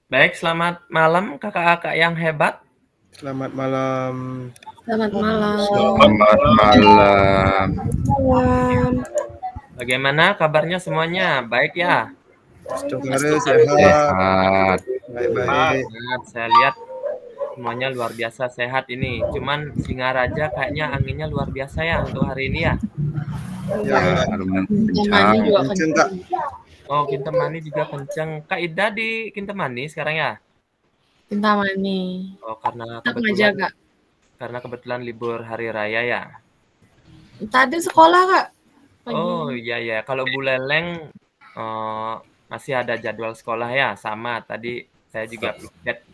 Baik, selamat malam kakak-kakak yang hebat. Selamat malam. Selamat malam. Selamat malam. Malam. Bagaimana kabarnya semuanya? Baik ya? Saudara sehat. Sehat. Baik-baik. Sehat, saya lihat semuanya luar biasa sehat ini. Cuman Singaraja kayaknya anginnya luar biasa ya untuk hari ini ya. Ya, Lumayan Temani kencang. juga kenceng tak? Oh, Kintamani juga kenceng. Kak Ida di Kintamani sekarang ya? Kintamani. Oh, karena Tetap kebetulan ngajaga. libur hari raya ya. Tadi sekolah Kak. Pagi. Oh iya ya, kalau Bu Leleng masih ada jadwal sekolah ya, sama. Tadi saya juga lihat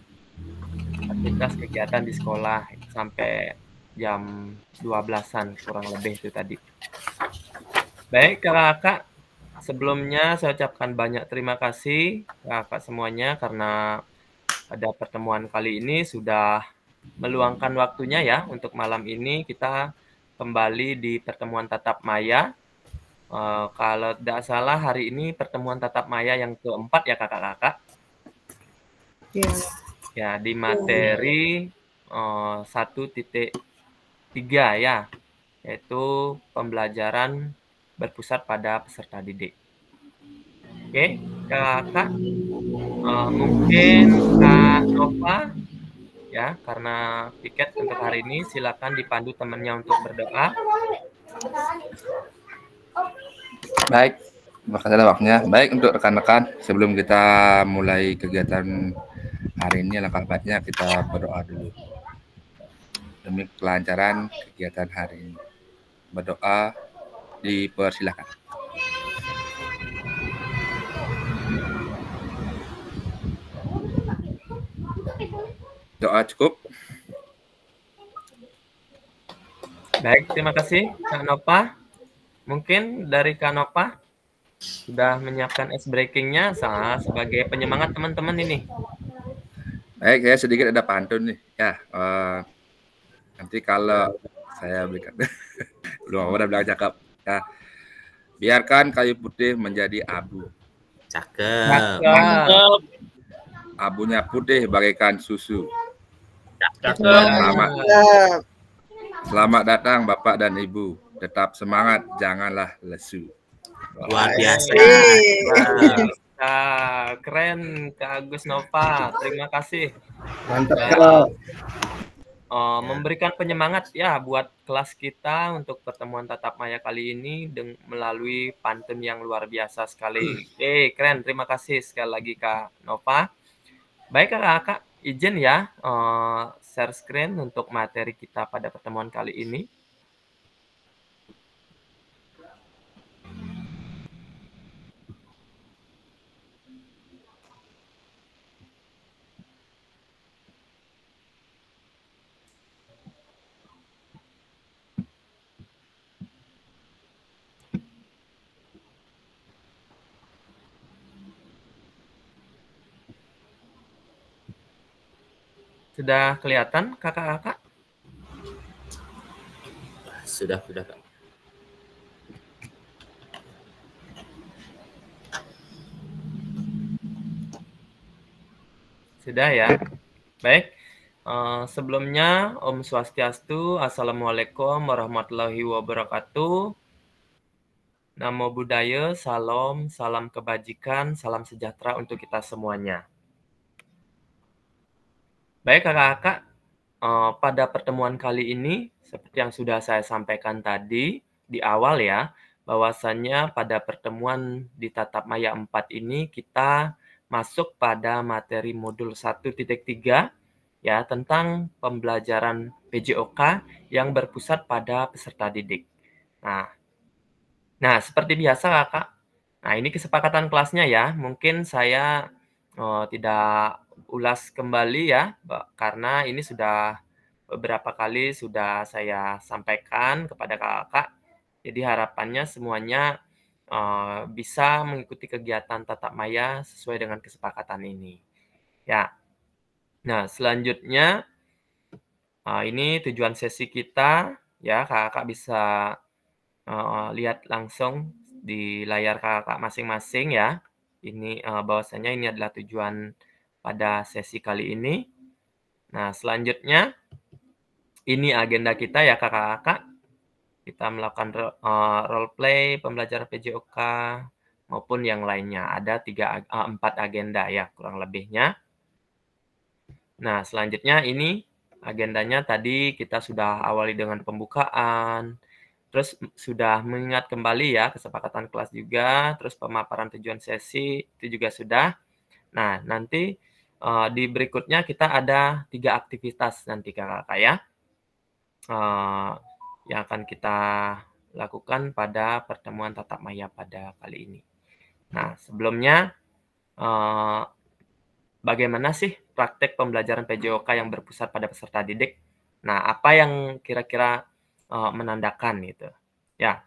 aktivitas kegiatan di sekolah sampai jam 12-an kurang lebih itu tadi. Baik kakak-kakak, sebelumnya saya ucapkan banyak terima kasih kakak semuanya karena pada pertemuan kali ini sudah meluangkan waktunya ya untuk malam ini kita kembali di pertemuan tatap maya. Kalau tidak salah hari ini pertemuan tatap maya yang keempat ya kakak-kakak. Ya. Ya, di materi 1.3 ya, yaitu pembelajaran berpusat pada peserta didik. Oke, kakak, mungkin Kak Nova ya, karena piket untuk hari ini silakan dipandu temannya untuk berdoa. Baik, terima kasih atas waktunya. Baik untuk rekan-rekan, sebelum kita mulai kegiatan hari ini, langkah baiknya kita berdoa dulu demi kelancaran kegiatan hari ini. Berdoa dipersilakan. Doa cukup. Baik, terima kasih Kak Nova. Mungkin dari Kak Nova sudah menyiapkan ice breakingnya sebagai penyemangat teman-teman ini. Baik, saya sedikit ada pantun nih. Ya, nanti kalau saya berikan belum udah bilang cakep. Ya, biarkan kayu putih menjadi abu. Cakep. Cakep. Abunya putih bagaikan susu. Cakep. Selamat datang Bapak dan Ibu. Tetap semangat, janganlah lesu. Luar biasa. Keren Kak Agus Nova. Terima kasih. Mantap Ya, Kak. memberikan penyemangat ya buat kelas kita untuk pertemuan tatap maya kali ini melalui pantun yang luar biasa sekali. Keren. Terima kasih sekali lagi Kak Nova. Baik kakak, izin ya share screen untuk materi kita pada pertemuan kali ini. Sudah kelihatan kakak-kakak? Sudah Kak. Sudah ya. Baik. Sebelumnya Om Swastiastu, Assalamualaikum warahmatullahi wabarakatuh. Namo Buddhaya, salam kebajikan, salam sejahtera untuk kita semuanya. Baik kakak-kakak, pada pertemuan kali ini, seperti yang sudah saya sampaikan tadi di awal ya, bahwasannya pada pertemuan di Tatap Maya 4 ini kita masuk pada materi modul 1.3 ya tentang pembelajaran PJOK yang berpusat pada peserta didik. Nah, seperti biasa kakak. Nah, ini kesepakatan kelasnya ya. Mungkin saya tidak ulas kembali ya, karena ini sudah beberapa kali sudah saya sampaikan kepada kakak. Jadi harapannya semuanya bisa mengikuti kegiatan tatap maya sesuai dengan kesepakatan ini. Ya. Nah, selanjutnya ini tujuan sesi kita ya, kakak bisa lihat langsung di layar kakak masing-masing ya. Ini bahwasanya ini adalah tujuan pada sesi kali ini. Nah, selanjutnya ini agenda kita ya kakak-kakak. Kita melakukan role play, pembelajaran PJOK maupun yang lainnya. Ada 4 agenda ya kurang lebihnya. Nah, selanjutnya ini agendanya tadi kita sudah awali dengan pembukaan, terus sudah mengingat kembali ya kesepakatan kelas juga, terus pemaparan tujuan sesi itu juga sudah. Nah, nanti di berikutnya kita ada 3 aktivitas nanti kakak-kakak ya. Yang akan kita lakukan pada pertemuan tatap maya pada kali ini. Nah, sebelumnya bagaimana sih praktek pembelajaran PJOK yang berpusat pada peserta didik? Nah, apa yang kira-kira menandakan gitu? Ya.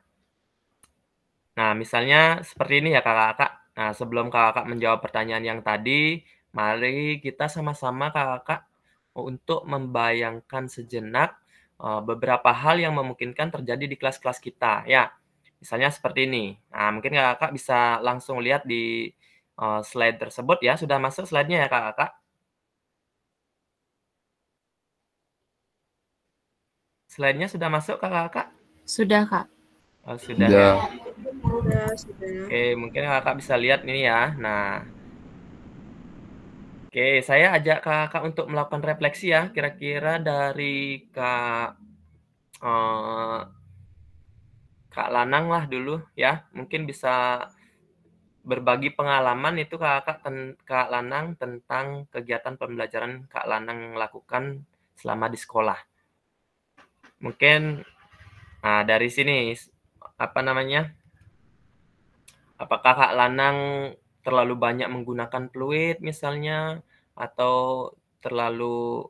Nah, misalnya seperti ini ya kakak-kakak. Nah, sebelum kakak menjawab pertanyaan yang tadi, mari kita sama-sama kakak untuk membayangkan sejenak beberapa hal yang memungkinkan terjadi di kelas-kelas kita. Ya, misalnya seperti ini. Nah, mungkin kakak bisa langsung lihat di slide tersebut ya. Sudah masuk slide-nya ya kakak? Slide-nya sudah masuk kakak? Sudah, Kak. Oh, sudah Ya. ya. Sudah. Oke, mungkin kakak bisa lihat ini ya. Nah, oke, saya ajak kakak untuk melakukan refleksi ya. Kira-kira dari Kak Lanang lah dulu ya. Mungkin bisa berbagi pengalaman itu Kak Lanang tentang kegiatan pembelajaran Kak Lanang lakukan selama di sekolah. Mungkin dari sini apa namanya? Apakah Kak Lanang terlalu banyak menggunakan fluid misalnya atau terlalu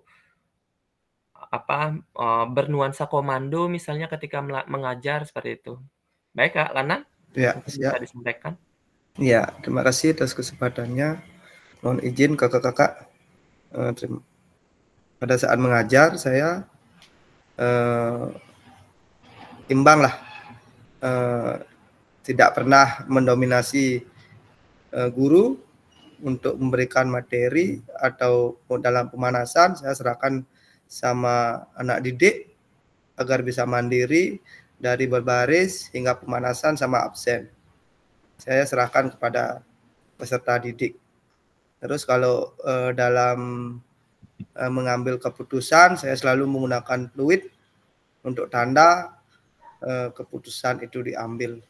bernuansa komando misalnya ketika mengajar seperti itu. Baik Kak Lanang, Ya, mungkin bisa siap. disampaikan. Ya, terima kasih atas kesempatannya. Mohon izin kakak-kakak. Pada saat mengajar saya imbang lah. Tidak pernah mendominasi guru untuk memberikan materi atau dalam pemanasan saya serahkan sama anak didik agar bisa mandiri dari berbaris hingga pemanasan sama absen. Saya serahkan kepada peserta didik. Terus kalau dalam mengambil keputusan saya selalu menggunakan fluid untuk tanda keputusan itu diambil.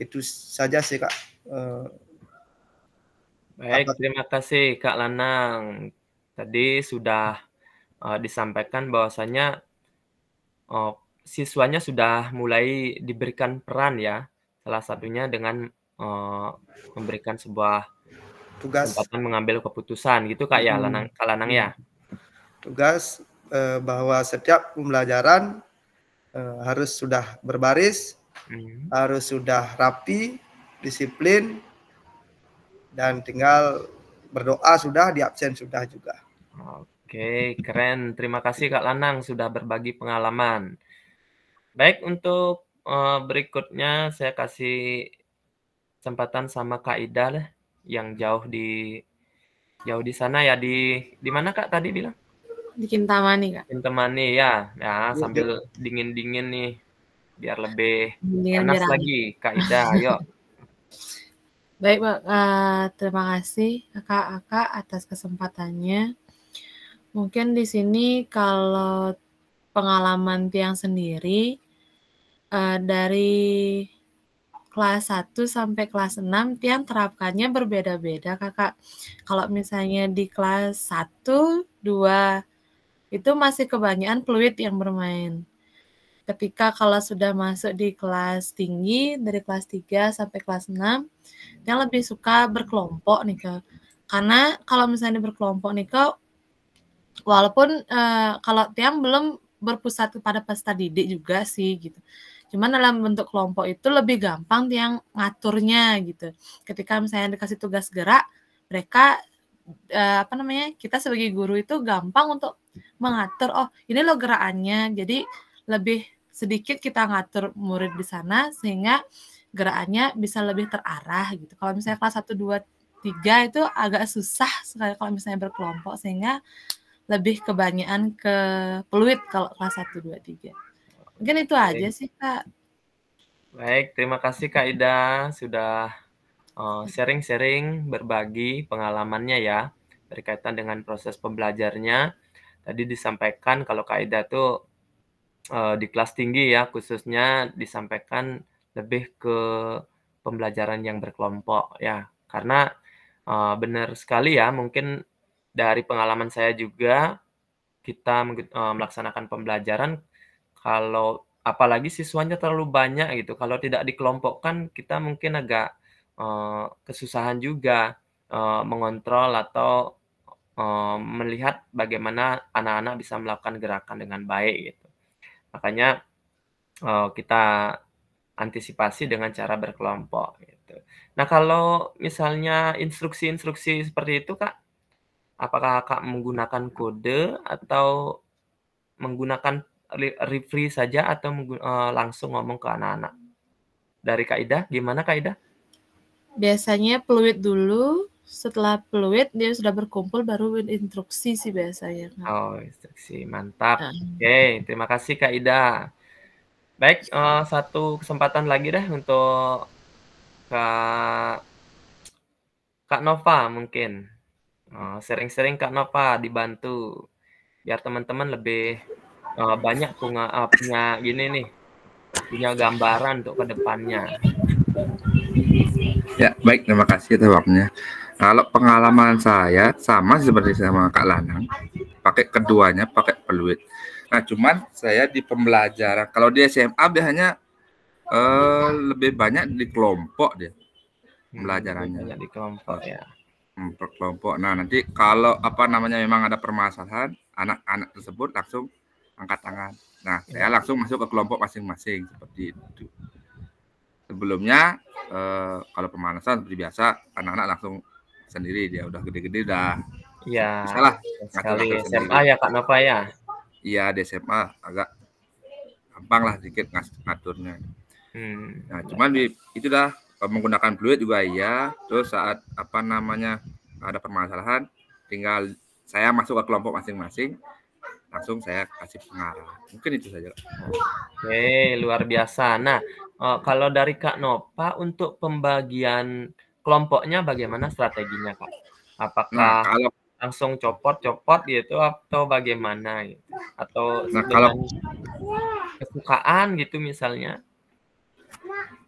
Itu saja sih Kak. Baik, terima kasih Kak Lanang. Tadi sudah disampaikan bahwasanya siswanya sudah mulai diberikan peran ya. Salah satunya dengan memberikan sebuah tugas kesempatan mengambil keputusan gitu Kak ya, Kak Lanang ya. Tugas bahwa setiap pembelajaran harus sudah berbaris, harus sudah rapi, disiplin, dan tinggal berdoa sudah, di absen sudah juga. Oke, keren. Terima kasih Kak Lanang sudah berbagi pengalaman. Baik, untuk berikutnya saya kasih kesempatan sama Kak Ida lah, yang jauh di sana ya. Di mana Kak tadi bilang? Di Kintamani, Kak. Kintamani ya. Ya, sambil dingin-dingin nih biar lebih panas lagi Kak Ida. Ayo. Baik, Pak. Terima kasih kakak-kakak atas kesempatannya. Mungkin di sini kalau pengalaman Tiang sendiri dari kelas 1 sampai kelas 6 Tiang terapkannya berbeda-beda kakak. Kalau misalnya di kelas 1, 2 itu masih kebanyakan fluid yang bermain. Ketika kalau sudah masuk di kelas tinggi dari kelas 3 sampai kelas 6 yang lebih suka berkelompok nih Kak. Karena kalau misalnya berkelompok nih Kak, walaupun kalau Tiang belum berpusat kepada peserta didik juga sih gitu. Cuman dalam bentuk kelompok itu lebih gampang Tiang ngaturnya gitu. Ketika misalnya dikasih tugas gerak, mereka kita sebagai guru itu gampang untuk mengatur, oh ini loh gerakannya. Jadi lebih sedikit kita ngatur murid di sana sehingga gerakannya bisa lebih terarah gitu. Kalau misalnya kelas 1, 2, 3 itu agak susah sekali kalau misalnya berkelompok, sehingga lebih kebanyakan ke peluit kalau kelas 1, 2, 3. Mungkin itu aja sih, Kak. Baik, terima kasih Kak Ida sudah sharing-sharing, berbagi pengalamannya ya berkaitan dengan proses pembelajarnya. Tadi disampaikan kalau Kak Ida tuh di kelas tinggi ya khususnya disampaikan lebih ke pembelajaran yang berkelompok ya. Karena benar sekali ya, mungkin dari pengalaman saya juga kita melaksanakan pembelajaran kalau apalagi siswanya terlalu banyak gitu, kalau tidak dikelompokkan kita mungkin agak kesusahan juga mengontrol atau melihat bagaimana anak-anak bisa melakukan gerakan dengan baik gitu. Makanya kita antisipasi dengan cara berkelompok gitu. Nah, kalau misalnya instruksi-instruksi seperti itu, Kak, apakah Kak menggunakan kode atau menggunakan referee saja atau langsung ngomong ke anak-anak? Dari Kak Ida, gimana Kak Ida? Biasanya peluit dulu, setelah peluit dia sudah berkumpul baru instruksi sih biasanya, Kak. Oh, instruksi, mantap. Nah. Oke, terima kasih Kak Ida. Baik, satu kesempatan lagi deh untuk Kak Nova mungkin. Sering-sering Kak Nova dibantu, biar teman-teman lebih banyak punya gini nih, punya gambaran untuk ke depannya. Ya, baik, terima kasih atas waktunya. Kalau pengalaman saya sama seperti sama Kak Lanang, pakai keduanya, pakai peluit. Nah, cuman saya di pembelajaran, kalau di SMA biasanya lebih banyak di kelompok dia pembelajarannya. Banyak di kelompok ya. Per kelompok. Nah, nanti kalau apa namanya memang ada permasalahan, anak-anak tersebut langsung angkat tangan. Nah, saya langsung masuk ke kelompok masing-masing seperti itu. Sebelumnya kalau pemanasan seperti biasa, anak-anak langsung sendiri, dia udah gede-gede udah Iya, salah sekali ngatur-ngatur SMA sendiri. ya Kak Nova ya. Iya, di SMA agak gampang lah sedikit ngaturnya. Nah, cuman itu dah menggunakan fluid juga iya. Terus saat apa namanya ada permasalahan, tinggal saya masuk ke kelompok masing-masing, langsung saya kasih pengarahan. Mungkin itu saja. Oke, luar biasa. Nah, kalau dari Kak Nova untuk pembagian kelompoknya bagaimana strateginya, Kak? Nah, Apakah kalau langsung copot-copot gitu atau bagaimana gitu? Atau kalau dengan kesukaan gitu misalnya?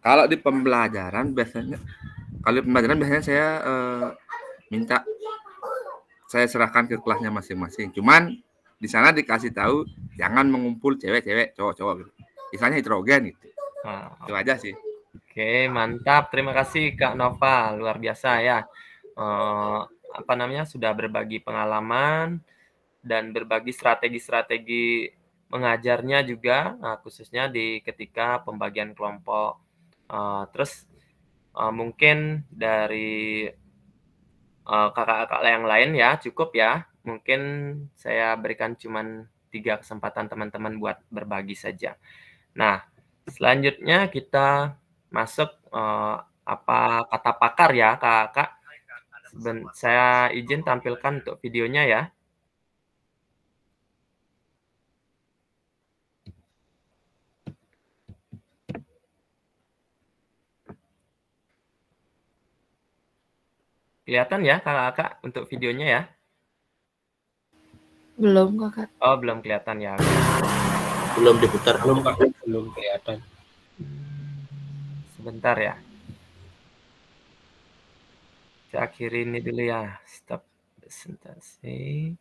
kalau di pembelajaran biasanya saya minta saya serahkan ke kelasnya masing-masing. Cuman di sana dikasih tahu jangan mengumpul cewek-cewek, cowok-cowok gitu. Misalnya heterogen gitu. Itu aja sih. Oke, mantap. Terima kasih Kak Nova, luar biasa ya. Apa namanya sudah berbagi pengalaman dan berbagi strategi-strategi mengajarnya juga, khususnya di ketika pembagian kelompok. Terus mungkin dari kakak-kakak yang lain ya cukup ya. Mungkin saya berikan cuman 3 kesempatan teman-teman buat berbagi saja. Nah, selanjutnya kita masuk apa kata pakar ya, Kakak. Saya izin tampilkan untuk videonya ya. Kelihatan ya, Kakak, untuk videonya ya? Belum, Kakak. Oh, belum kelihatan ya. Belum diputar. Belum kelihatan. Sebentar ya. Saya akhiri ini dulu ya. Stop presentasi.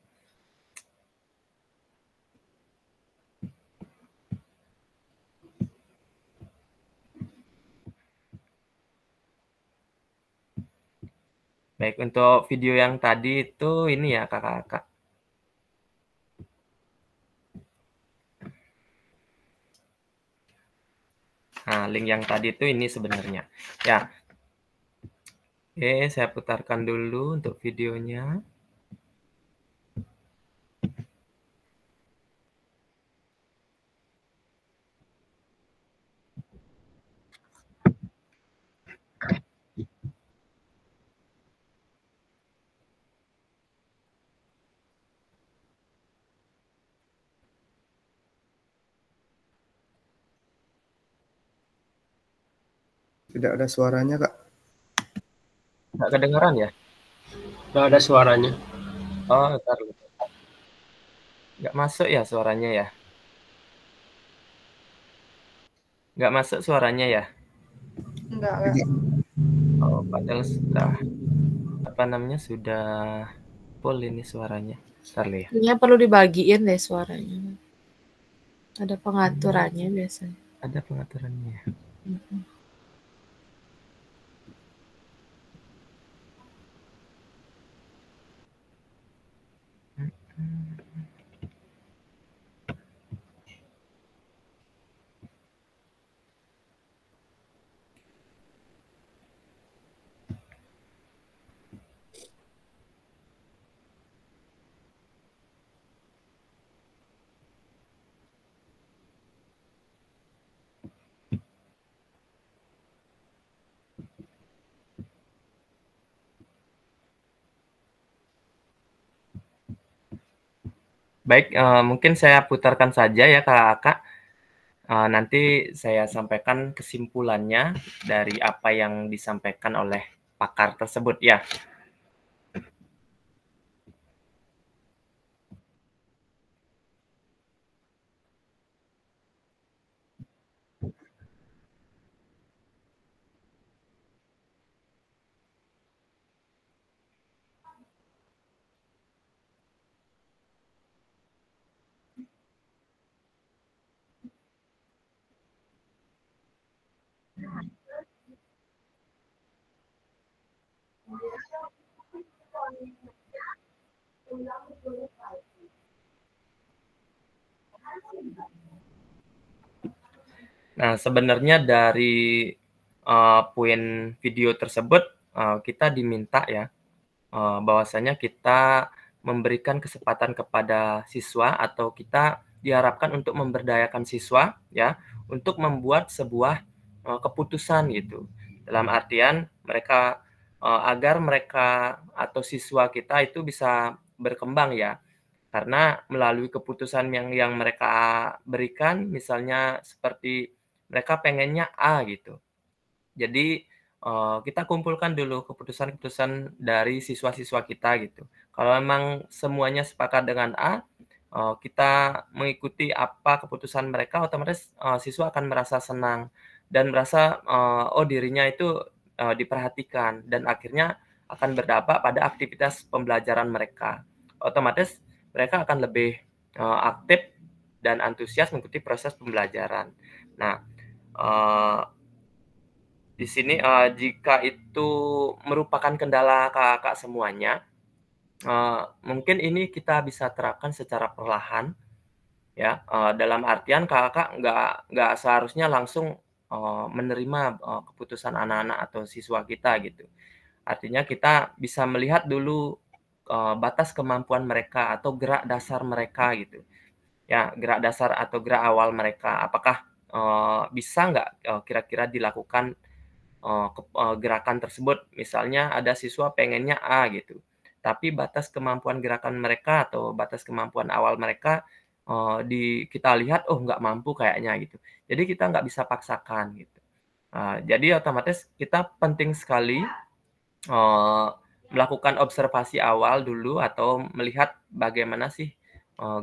Baik, untuk video yang tadi itu ini ya, Kakak-kakak. Nah, link yang tadi itu ini sebenarnya. Ya. Oke, saya putarkan dulu untuk videonya. Tidak ada suaranya, Kak. Nggak kedengeran ya? Nggak ada suaranya. Oh, ntar dulu. Nggak masuk ya suaranya ya? Nggak masuk suaranya ya? Enggak, Kak. Oh, padahal sudah, apa namanya, sudah full ini suaranya. Ntar ya. Kayaknya perlu dibagiin deh suaranya. Ada pengaturannya biasanya. Ada pengaturannya. Baik, mungkin saya putarkan saja ya Kakak. Nanti saya sampaikan kesimpulannya dari apa yang disampaikan oleh pakar tersebut ya. Nah, sebenarnya dari poin video tersebut kita diminta ya, bahwasanya kita memberikan kesempatan kepada siswa atau kita diharapkan untuk memberdayakan siswa ya, untuk membuat sebuah keputusan gitu. Dalam artian mereka agar mereka atau siswa kita itu bisa berkembang ya. Karena melalui keputusan yang mereka berikan misalnya seperti mereka pengennya A gitu. Jadi, kita kumpulkan dulu keputusan-keputusan dari siswa-siswa kita gitu. Kalau memang semuanya sepakat dengan A, kita mengikuti apa keputusan mereka, otomatis, siswa akan merasa senang dan merasa, oh dirinya itu, diperhatikan dan akhirnya akan berdampak pada aktivitas pembelajaran mereka. Otomatis mereka akan lebih, aktif dan antusias mengikuti proses pembelajaran. Nah, eee di sini, jika itu merupakan kendala Kakak semuanya, mungkin ini kita bisa terapkan secara perlahan ya, dalam artian Kakak nggak seharusnya langsung, menerima, keputusan anak-anak atau siswa kita gitu. Artinya kita bisa melihat dulu, batas kemampuan mereka atau gerak dasar mereka gitu. Ya, gerak dasar atau gerak awal mereka, apakah, bisa nggak, kira-kira dilakukan gerakan tersebut. Misalnya ada siswa pengennya A gitu, tapi batas kemampuan gerakan mereka atau batas kemampuan awal mereka, kita lihat, oh nggak mampu kayaknya gitu. Jadi kita nggak bisa paksakan gitu. Jadi otomatis kita penting sekali, eee, melakukan observasi awal dulu atau melihat bagaimana sih,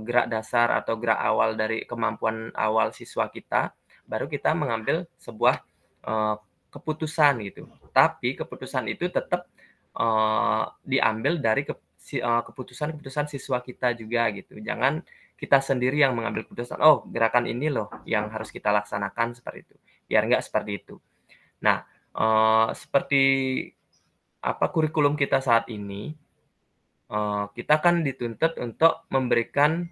gerak dasar atau gerak awal dari kemampuan awal siswa kita, baru kita mengambil sebuah, eee, keputusan gitu. Tapi keputusan itu tetap, diambil dari keputusan-keputusan siswa kita juga gitu. Jangan kita sendiri yang mengambil keputusan, "Oh gerakan ini loh yang harus kita laksanakan," seperti itu. Biar nggak seperti itu. Nah, seperti apa, kurikulum kita saat ini, kita kan dituntut untuk memberikan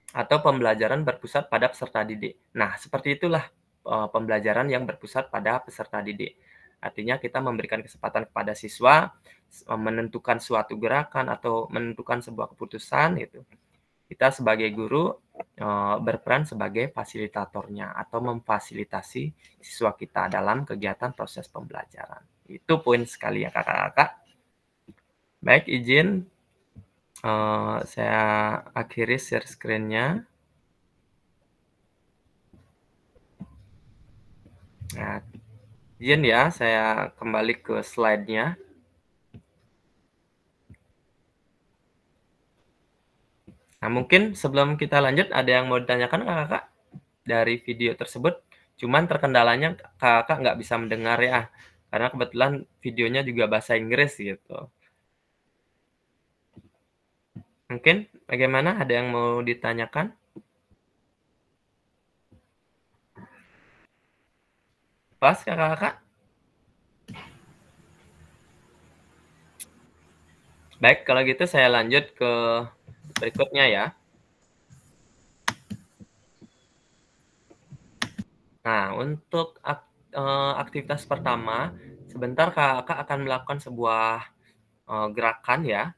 atau pembelajaran berpusat pada peserta didik. Nah, seperti itulah, pembelajaran yang berpusat pada peserta didik. Artinya kita memberikan kesempatan kepada siswa, menentukan suatu gerakan atau menentukan sebuah keputusan gitu. Kita sebagai guru, berperan sebagai fasilitatornya atau memfasilitasi siswa kita dalam kegiatan proses pembelajaran. Itu poin sekali ya Kakak-kakak. Baik, izin, saya akhiri share screen-nya. Nah, Izin ya, saya kembali ke slide-nya. Nah, mungkin sebelum kita lanjut, ada yang mau ditanyakan kakak dari video tersebut? Cuman terkendalanya kakak nggak bisa mendengar ya, karena kebetulan videonya juga bahasa Inggris gitu. Mungkin bagaimana? Ada yang mau ditanyakan? Pas kakak? Baik, kalau gitu saya lanjut ke berikutnya ya. Nah, untuk aktivitas pertama, sebentar kakak akan melakukan sebuah gerakan ya.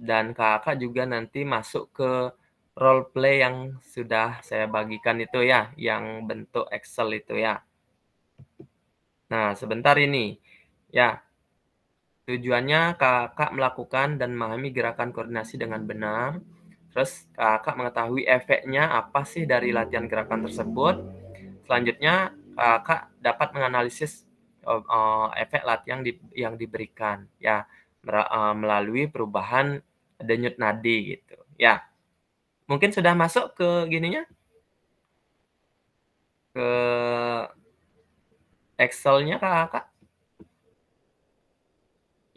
Dan kakak juga nanti masuk ke role play yang sudah saya bagikan itu ya, yang bentuk Excel itu ya. Nah, sebentar ini. Ya, tujuannya kakak melakukan dan memahami gerakan koordinasi dengan benar. Terus kakak mengetahui efeknya apa sih dari latihan gerakan tersebut. Selanjutnya kakak dapat menganalisis efek latihan yang diberikan ya melalui perubahan denyut nadi gitu. Ya, mungkin sudah masuk ke gininya, ke Excel-nya kakak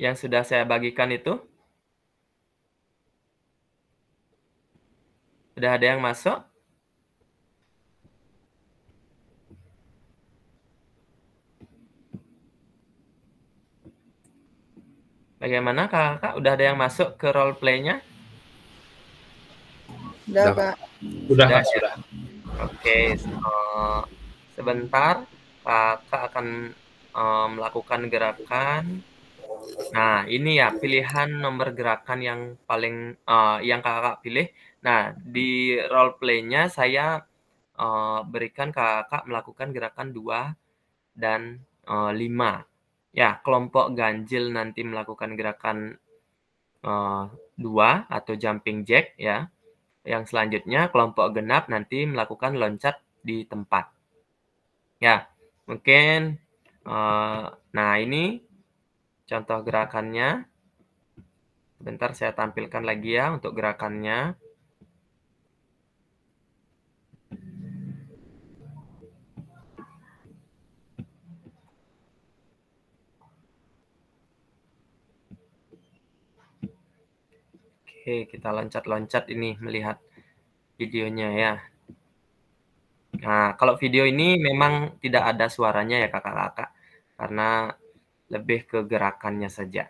yang sudah saya bagikan itu. Sudah ada yang masuk? Bagaimana kakak? Udah ada yang masuk ke role play-nya? Udah, Udah, Kak. Sudah, Sudah Mas, ya? sudah. Oke, sebentar kakak akan melakukan gerakan. Nah, ini ya pilihan nomor gerakan yang paling yang kakak pilih. Nah, di role play-nya saya berikan kakak melakukan gerakan 2 dan 5. Ya, kelompok ganjil nanti melakukan gerakan 2 atau jumping jack ya. Yang selanjutnya kelompok genap nanti melakukan loncat di tempat. Ya, mungkin nah ini contoh gerakannya. Bentar saya tampilkan lagi ya untuk gerakannya. Oke, kita loncat-loncat ini melihat videonya ya. Nah, kalau video ini memang tidak ada suaranya ya kakak-kakak, karena lebih ke gerakannya saja.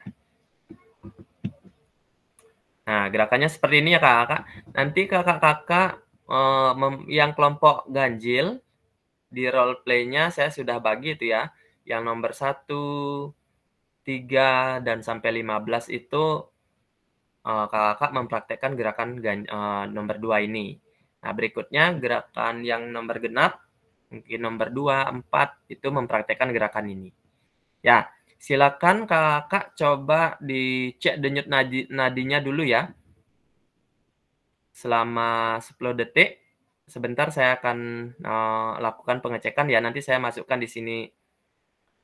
Nah, gerakannya seperti ini ya kakak-kakak. Nanti kakak-kakak yang kelompok ganjil di role play-nya saya sudah bagi itu ya. Yang nomor 1, 3, dan sampai 15 itu kakak mempraktekkan gerakan nomor 2 ini. Nah, berikutnya gerakan yang nomor genap, mungkin nomor 2, 4, itu mempraktekkan gerakan ini. Ya, silakan kakak coba dicek denyut nadinya dulu ya. Selama 10 detik, sebentar saya akan lakukan pengecekan ya. Nanti saya masukkan di sini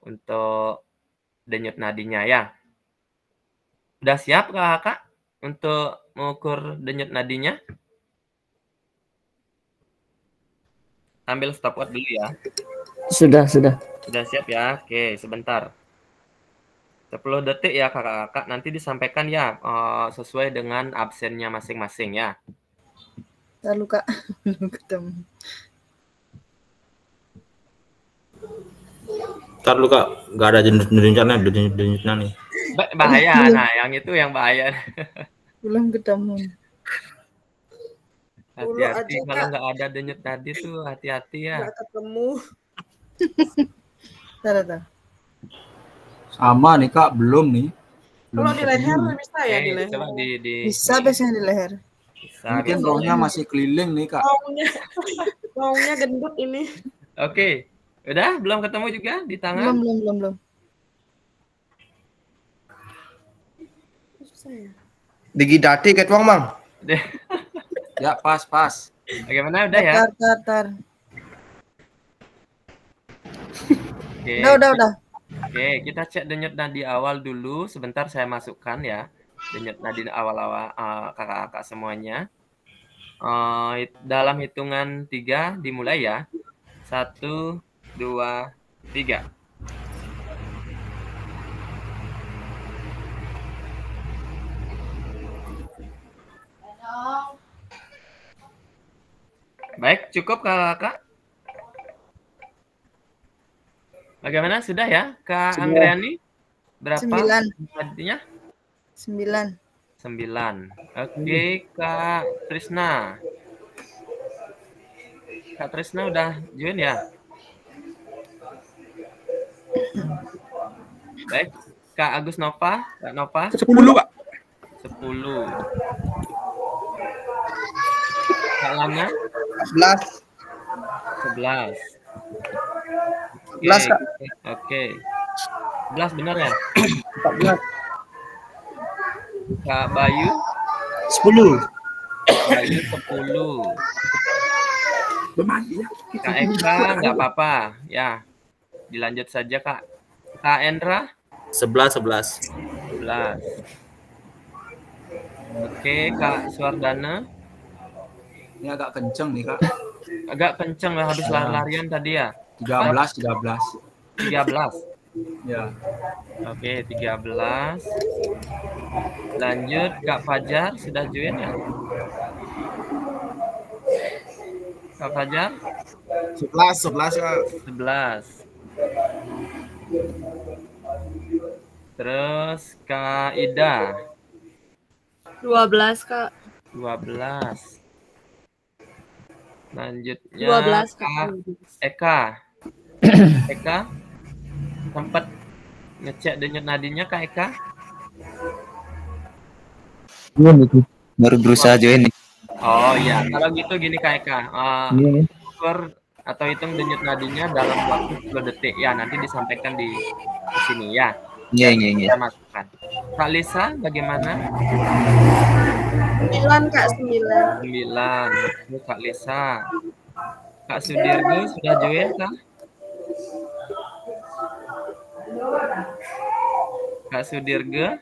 untuk denyut nadinya ya. Udah siap kakak untuk mengukur denyut nadinya? Ambil stopwatch dulu ya. Sudah. Sudah siap ya? Oke, sebentar. 10 detik ya kakak-kakak. Nanti disampaikan ya sesuai dengan absennya masing-masing ya. Lalu Kak, belum ketemu. Ntar lu Kak, nggak ada jenis-jenisnya nih. Bahaya, nah yang itu yang bahaya. Belum ketemu. Hati-hati kalau nggak ada denyut nadi tuh, hati-hati ya. Nggak ketemu. Tar. Sama nih Kak, belum nih. Kalau di leher bisa ya di leher. Coba Bisa biasanya di leher. Bisa, Mungkin bisa. rohnya masih keliling nih Kak. Maunya gendut ini. Oke, udah belum ketemu juga di tangan? Belum. Susah ya. Digidati ket wong, Mang. Ya, pas. Bagaimana udah ya? Tar. Oke. Udah. Oke, kita cek denyut nadi awal dulu. Sebentar saya masukkan ya. Denyut nadi awal-awal kakak-kakak semuanya. Dalam hitungan 3 dimulai ya. 1, 2, 3. Baik, cukup kakak-kakak? Bagaimana, sudah ya? Kak Anggriani? Berapa? 9. Tadinya? 9. 9. Oke, Kak Trisna. Kak Trisna udah join ya? Baik. Kak Agus Nova? Kak Nova? 10, Pak. 10. Kak Lana? 11. 11. 11, Kak. Oke. 11 benar ya? 14. Kak Bayu? 10. Bayu 10. Kak Eka nggak apa-apa. Ya, dilanjut saja Kak. Kak Endra? 11. 11. Oke, Kak Suardana? Ini agak kenceng nih, Kak. Agak kenceng lah, habis lari-larian tadi ya? 13. 13. Ya. Oke, 13. Lanjut, Kak Fajar sudah join ya? Kak Fajar? 11 Kak. 11. Terus Kak Ida? 12, Kak. 12. Lanjutnya 12, Kak. Kak Eka. Eka? Sempat ngecek denyut nadinya Kak Eka? Baru berusaha join nih. Oh iya, kalau gitu gini Kak Eka. Iya. Ukur atau hitung denyut nadinya dalam waktu 10 detik. Ya, nanti disampaikan di sini ya. Iya. Saya masukkan. Kak Lisa, bagaimana? 9, Kak. 9. 9. Itu Kak Lisa. Kak Sudirgo sudah join Kak? Kak Sudirgo?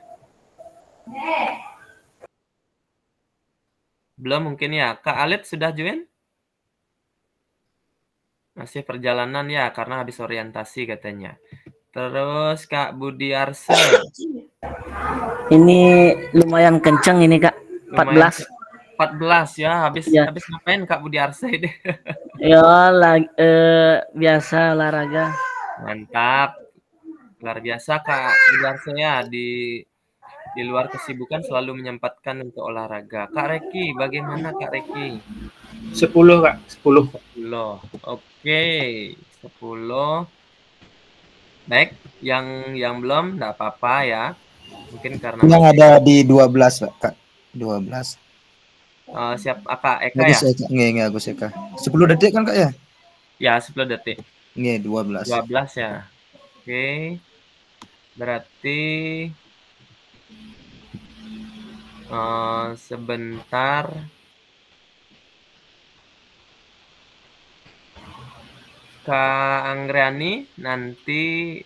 Belum mungkin ya. Kak Alit sudah join? Masih perjalanan ya, karena habis orientasi katanya. Terus Kak Budi Arse. Ini lumayan kenceng ini Kak. 14. 14 ya. Habis ngapain Kak Budi Arse ini? Ya, biasa olahraga. Mantap. Luar biasa Kak Budi Arse ya, di luar kesibukan selalu menyempatkan untuk olahraga. Kak Reki, bagaimana Kak Reki? 10 Kak. 10. Oke, 10. Baik, yang belum enggak apa-apa ya. Mungkin karena yang ada di 12 Kak. 12. Siap Kak Eka ya? Nggak Agus Eka. 10 detik kan Kak ya? Ya, 10 detik. Nggak, 12. 12 ya. Oke. Berarti sebentar. Kak Anggriani nanti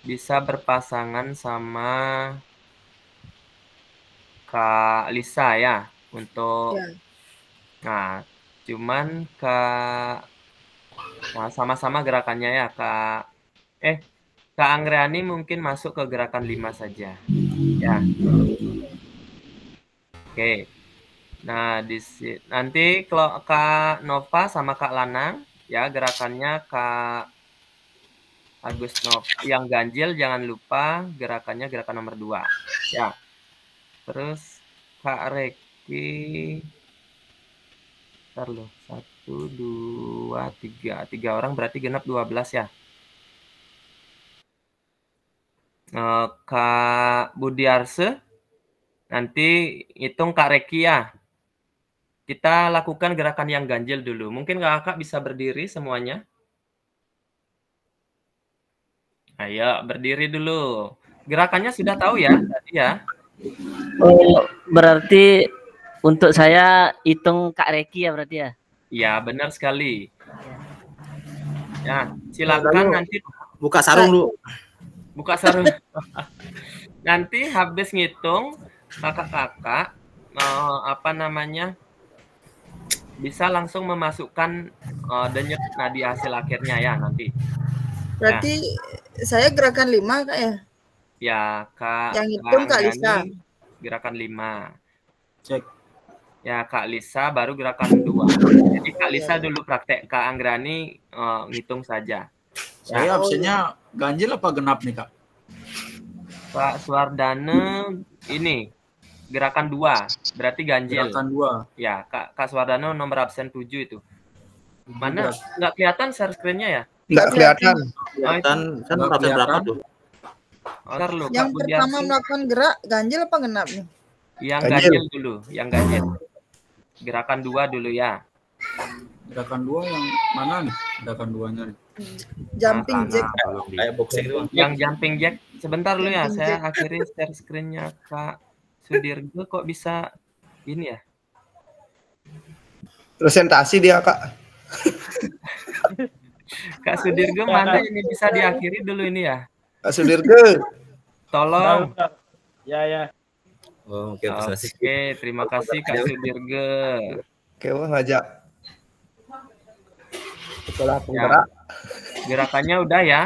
bisa berpasangan sama Kak Lisa ya untuk nah cuman sama-sama gerakannya ya Kak Anggriani mungkin masuk ke gerakan 5 saja ya. Oke. Nah, nanti kalau Kak Nova sama Kak Lanang ya gerakannya Kak Agus Nova yang ganjil jangan lupa gerakannya gerakan nomor 2 ya. Terus Kak Reki ntar loh 1, 2, 3 orang berarti genap 12 ya. Kak Budi Arse nanti hitung Kak Reki ya. Kita lakukan gerakan yang ganjil dulu. Mungkin kakak bisa berdiri semuanya. Ayo, berdiri dulu. Gerakannya sudah tahu ya tadi ya? Oh, berarti untuk saya hitung Kak Reki ya berarti ya? Iya, benar sekali. Ya, silakan nanti Buka sarung dulu. Buka sarung. Nanti habis ngitung kakak-kakak apa namanya bisa langsung memasukkan denyut nadi hasil akhirnya ya nanti. Berarti saya gerakan 5 Kak ya? Ya, Kak. Yang hitung Kak Lisa. Gerakan 5. Cek. Ya, Kak Lisa baru gerakan 2. Jadi Kak Lisa dulu praktek, Kak Anggrani ngitung saja. Saya absennya ganjil apa genap nih Kak? Pak Suardana ini gerakan 2, berarti ganjil. Gerakan 2. Ya, Kak Suardana nomor absen 7 itu. Mana nggak kelihatan share screen-nya ya? Nggak kelihatan. Kelihatan kan absen berapa tuh? Ntar lu, Yang Kak pertama Budiarti. melakukan gerak ganjil apa genap nih? Yang Ganjil. ganjil dulu, yang ganjil. Gerakan 2 dulu ya. Gerakan 2 yang mana nih? Gerakan 2-nya nih. Jumping Nah, jack. Kayak boxing itu. Yang jumping jack sebentar lu ya, Jumping saya jack. akhiri share screen-nya Kak Sudirgo kok bisa ini ya? Presentasi dia, Kak. Kak Sudirgo mana ini bisa diakhiri dulu ini ya? Kak Sudirgo. Tolong. Ya. Oh, oke, presentasi. Oke, terima kasih Kak Sudirgo. Oke, wah ngajak. Sekolah Ya. penggerak. Gerakannya udah ya.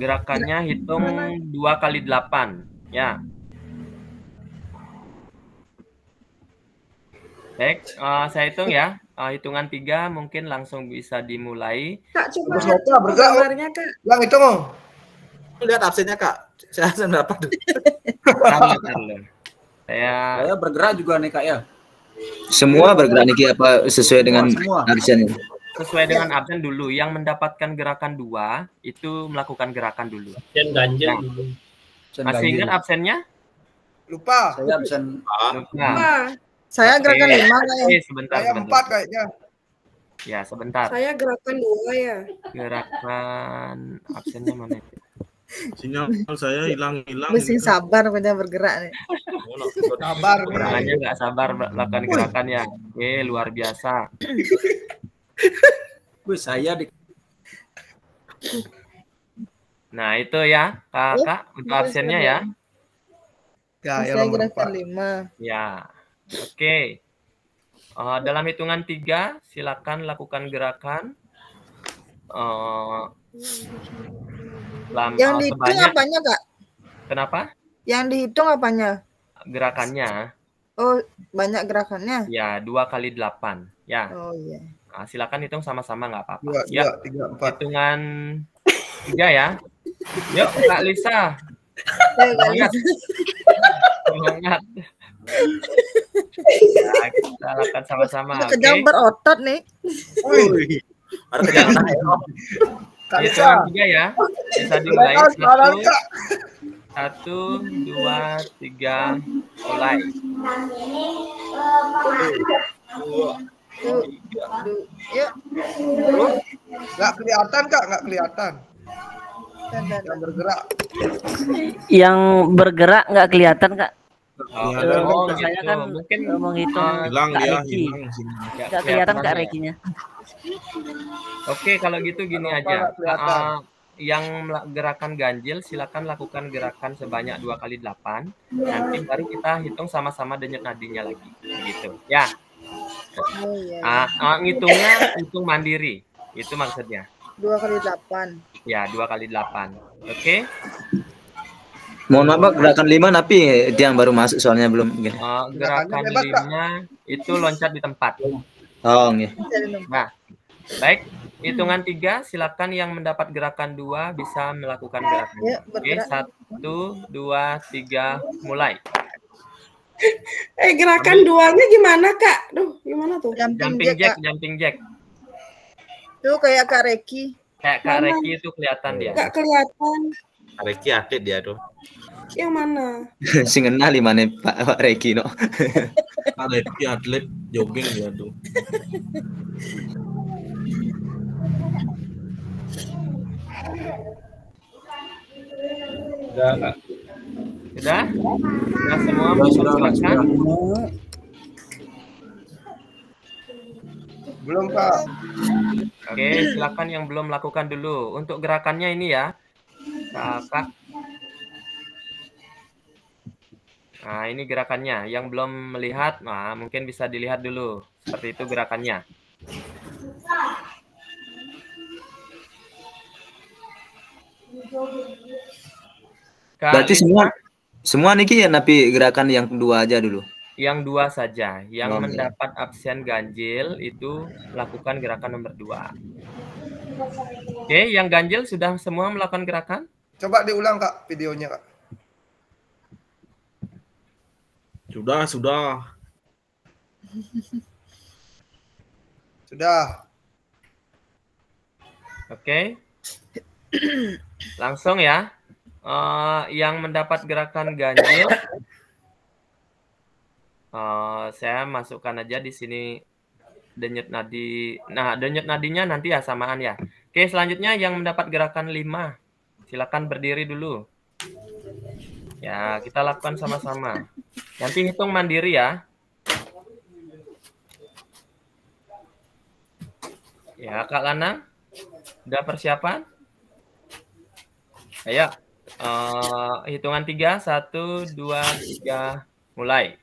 Gerakannya hitung 2 kali 8 ya. Baik, saya hitung ya. Hitungan 3 mungkin langsung bisa dimulai. Kak coba Terus apa bergerak? gambarnya Kak. Yang itu mau. Lihat absennya Kak. Saya absen berapa tuh? Bentar, lu. Saya Saya bergerak juga nih Kak ya. Semua bergerak Niki apa sesuai dengan Semua. arisan ini? sesuai dengan absen dulu. Yang mendapatkan gerakan 2 itu melakukan gerakan dulu. Dan ganjil Nah. dulu. Absen Masih ganjil. ingat absennya? Lupa. Saya absen Lupa. Saya Oke. gerakan 5 Kak ya. Oke, sebentar, Saya sebentar. 4 kayaknya. Ya, sebentar. Saya gerakan 2 ya. Gerakan absennya mana? Sinyal saya hilang. Mesti sabar punya bergerak nih. Sabar nih. Makanya nggak sabar melakukan gerakan ya. Oke, luar biasa. Wih, saya di Nah, itu ya, Kakak, untuk absennya ya. Ya, ya Saya nomor gerakan 4. 5. Ya, oke. Dalam hitungan 3, silakan lakukan gerakan. Yang dihitung apanya Kak? Kenapa? Yang dihitung apanya? Gerakannya, Oh, banyak gerakannya. ya 2 kali 8. Ya, Oh iya. nah, silakan hitung sama-sama nggak apa-apa. 2, Ya, 3, 4. hitungan 3 ya. Yuk, Kak Lisa. Semangat. Semangat. Ya, kita lakukan sama-sama. Oke. Kejambar otot nih. Wih. Ada kerjaan Kak Lisa. Hitungan 3 ya. Bisa dimulai. Semangat, Kak. 1, 2, 3, mulai. Yuk. Nggak kelihatan, Kak. Nggak kelihatan. Yang bergerak. Yang bergerak nggak kelihatan Kak. Oh, Untuk saya gitu. kan Mungkin menghitung Hilang Kak dia, Reki. hilang. Nggak kelihatan Kak Rekinya. Oke, kalau gitu gini Kenapa aja. nggak kelihatan? Yang gerakan ganjil silakan lakukan gerakan sebanyak 2 kali 8. Nanti baru kita hitung sama-sama denyut nadinya lagi. Gitu. Ya. Oh iya. Ngitungnya hitung mandiri. Itu maksudnya. 2 kali 8. Ya, 2 kali 8. Oke. Mohon maaf Pak, gerakan 5 tapi itu yang baru masuk soalnya belum. Gerakan bebas, Kak. 5 itu loncat di tempat. Oh, nggih. Nah, baik. Hitungan 3, silakan yang mendapat gerakan 2 bisa melakukan gerakan. Yuk, Oke, bergerak. 1, 2, 3, mulai. Gerakan 2-nya gimana Kak? Duh, gimana tuh? Jumping Jumping jack, jack, Kak. jumping jack. Tuh kayak Kak Reki. Kayak Kak Mana? Reki itu kelihatan dia. Nggak kelihatan. Reki atlet dia tuh. Yang mana? Sing kenal mana Pak Reki no. Atlet jogging dia tuh. Udah, Kak. Sudah? Sudah semua sudah, mempersiapkan? Belum, Kak. Oke, silakan yang belum lakukan dulu. Untuk gerakannya ini ya, Kakak. Nah, ini gerakannya. Yang belum melihat, nah mungkin bisa dilihat dulu. Seperti itu gerakannya. Berarti semua niki ya napi gerakan yang dua aja dulu. Yang dua saja. Yang Oh, iya. mendapat absen ganjil itu lakukan gerakan nomor 2. Oke, yang ganjil sudah semua melakukan gerakan? Coba diulang, Kak, videonya, Kak. Sudah. Sudah. Oke. Langsung ya. Yang mendapat gerakan ganjil, saya masukkan aja di sini denyut nadi. Nah, denyut nadinya nanti ya samaan ya. Oke, selanjutnya yang mendapat gerakan 5. Silakan berdiri dulu. Ya, kita lakukan sama-sama. Nanti hitung mandiri ya. Ya, Kak Lana, udah persiapan? Ayo, hitungan 3, 1, 2, 3, mulai.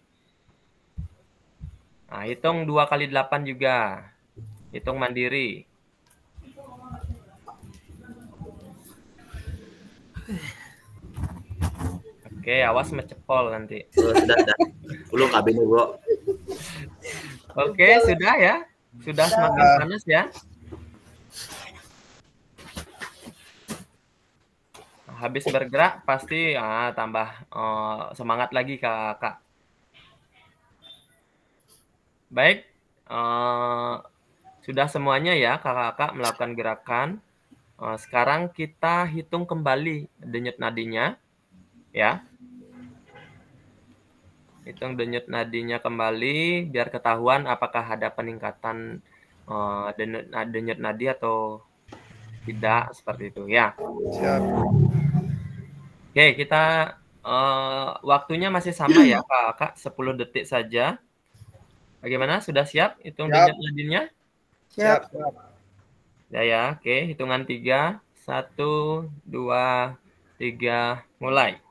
Nah, hitung 2 kali 8 juga. Hitung mandiri. Oke, awas mecepol nanti. Sudah. 10 kabinnya, Bro. Oke, sudah ya. Sudah semakin panas ya. Habis bergerak pasti tambah semangat lagi Kakak. Baik, sudah semuanya ya kakak-kakak melakukan gerakan. Sekarang kita hitung kembali denyut nadinya, ya. Hitung denyut nadinya kembali biar ketahuan apakah ada peningkatan denyut nadi atau tidak, seperti itu ya. Siap. Oke, kita waktunya masih sama ya kakak, 10 detik saja. Bagaimana? Sudah siap hitung denyut nadinya? Siap. Ya, oke. Hitungan 3, 1, 2, 3, mulai.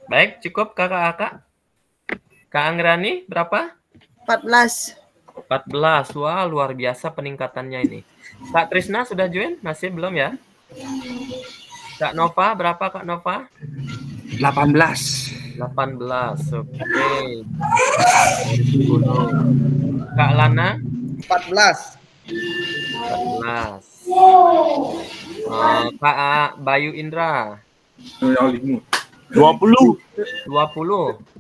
Baik, cukup kakak-kakak. Kak Anggrani, berapa? 14. 14. Wah, luar biasa peningkatannya ini. Kak Trisna sudah join? Masih belum ya? Kak Nova, berapa Kak Nova? 18. 18, oke. 10. Kak Lana? 14. 14. Kak Bayu Indra? 20. 20.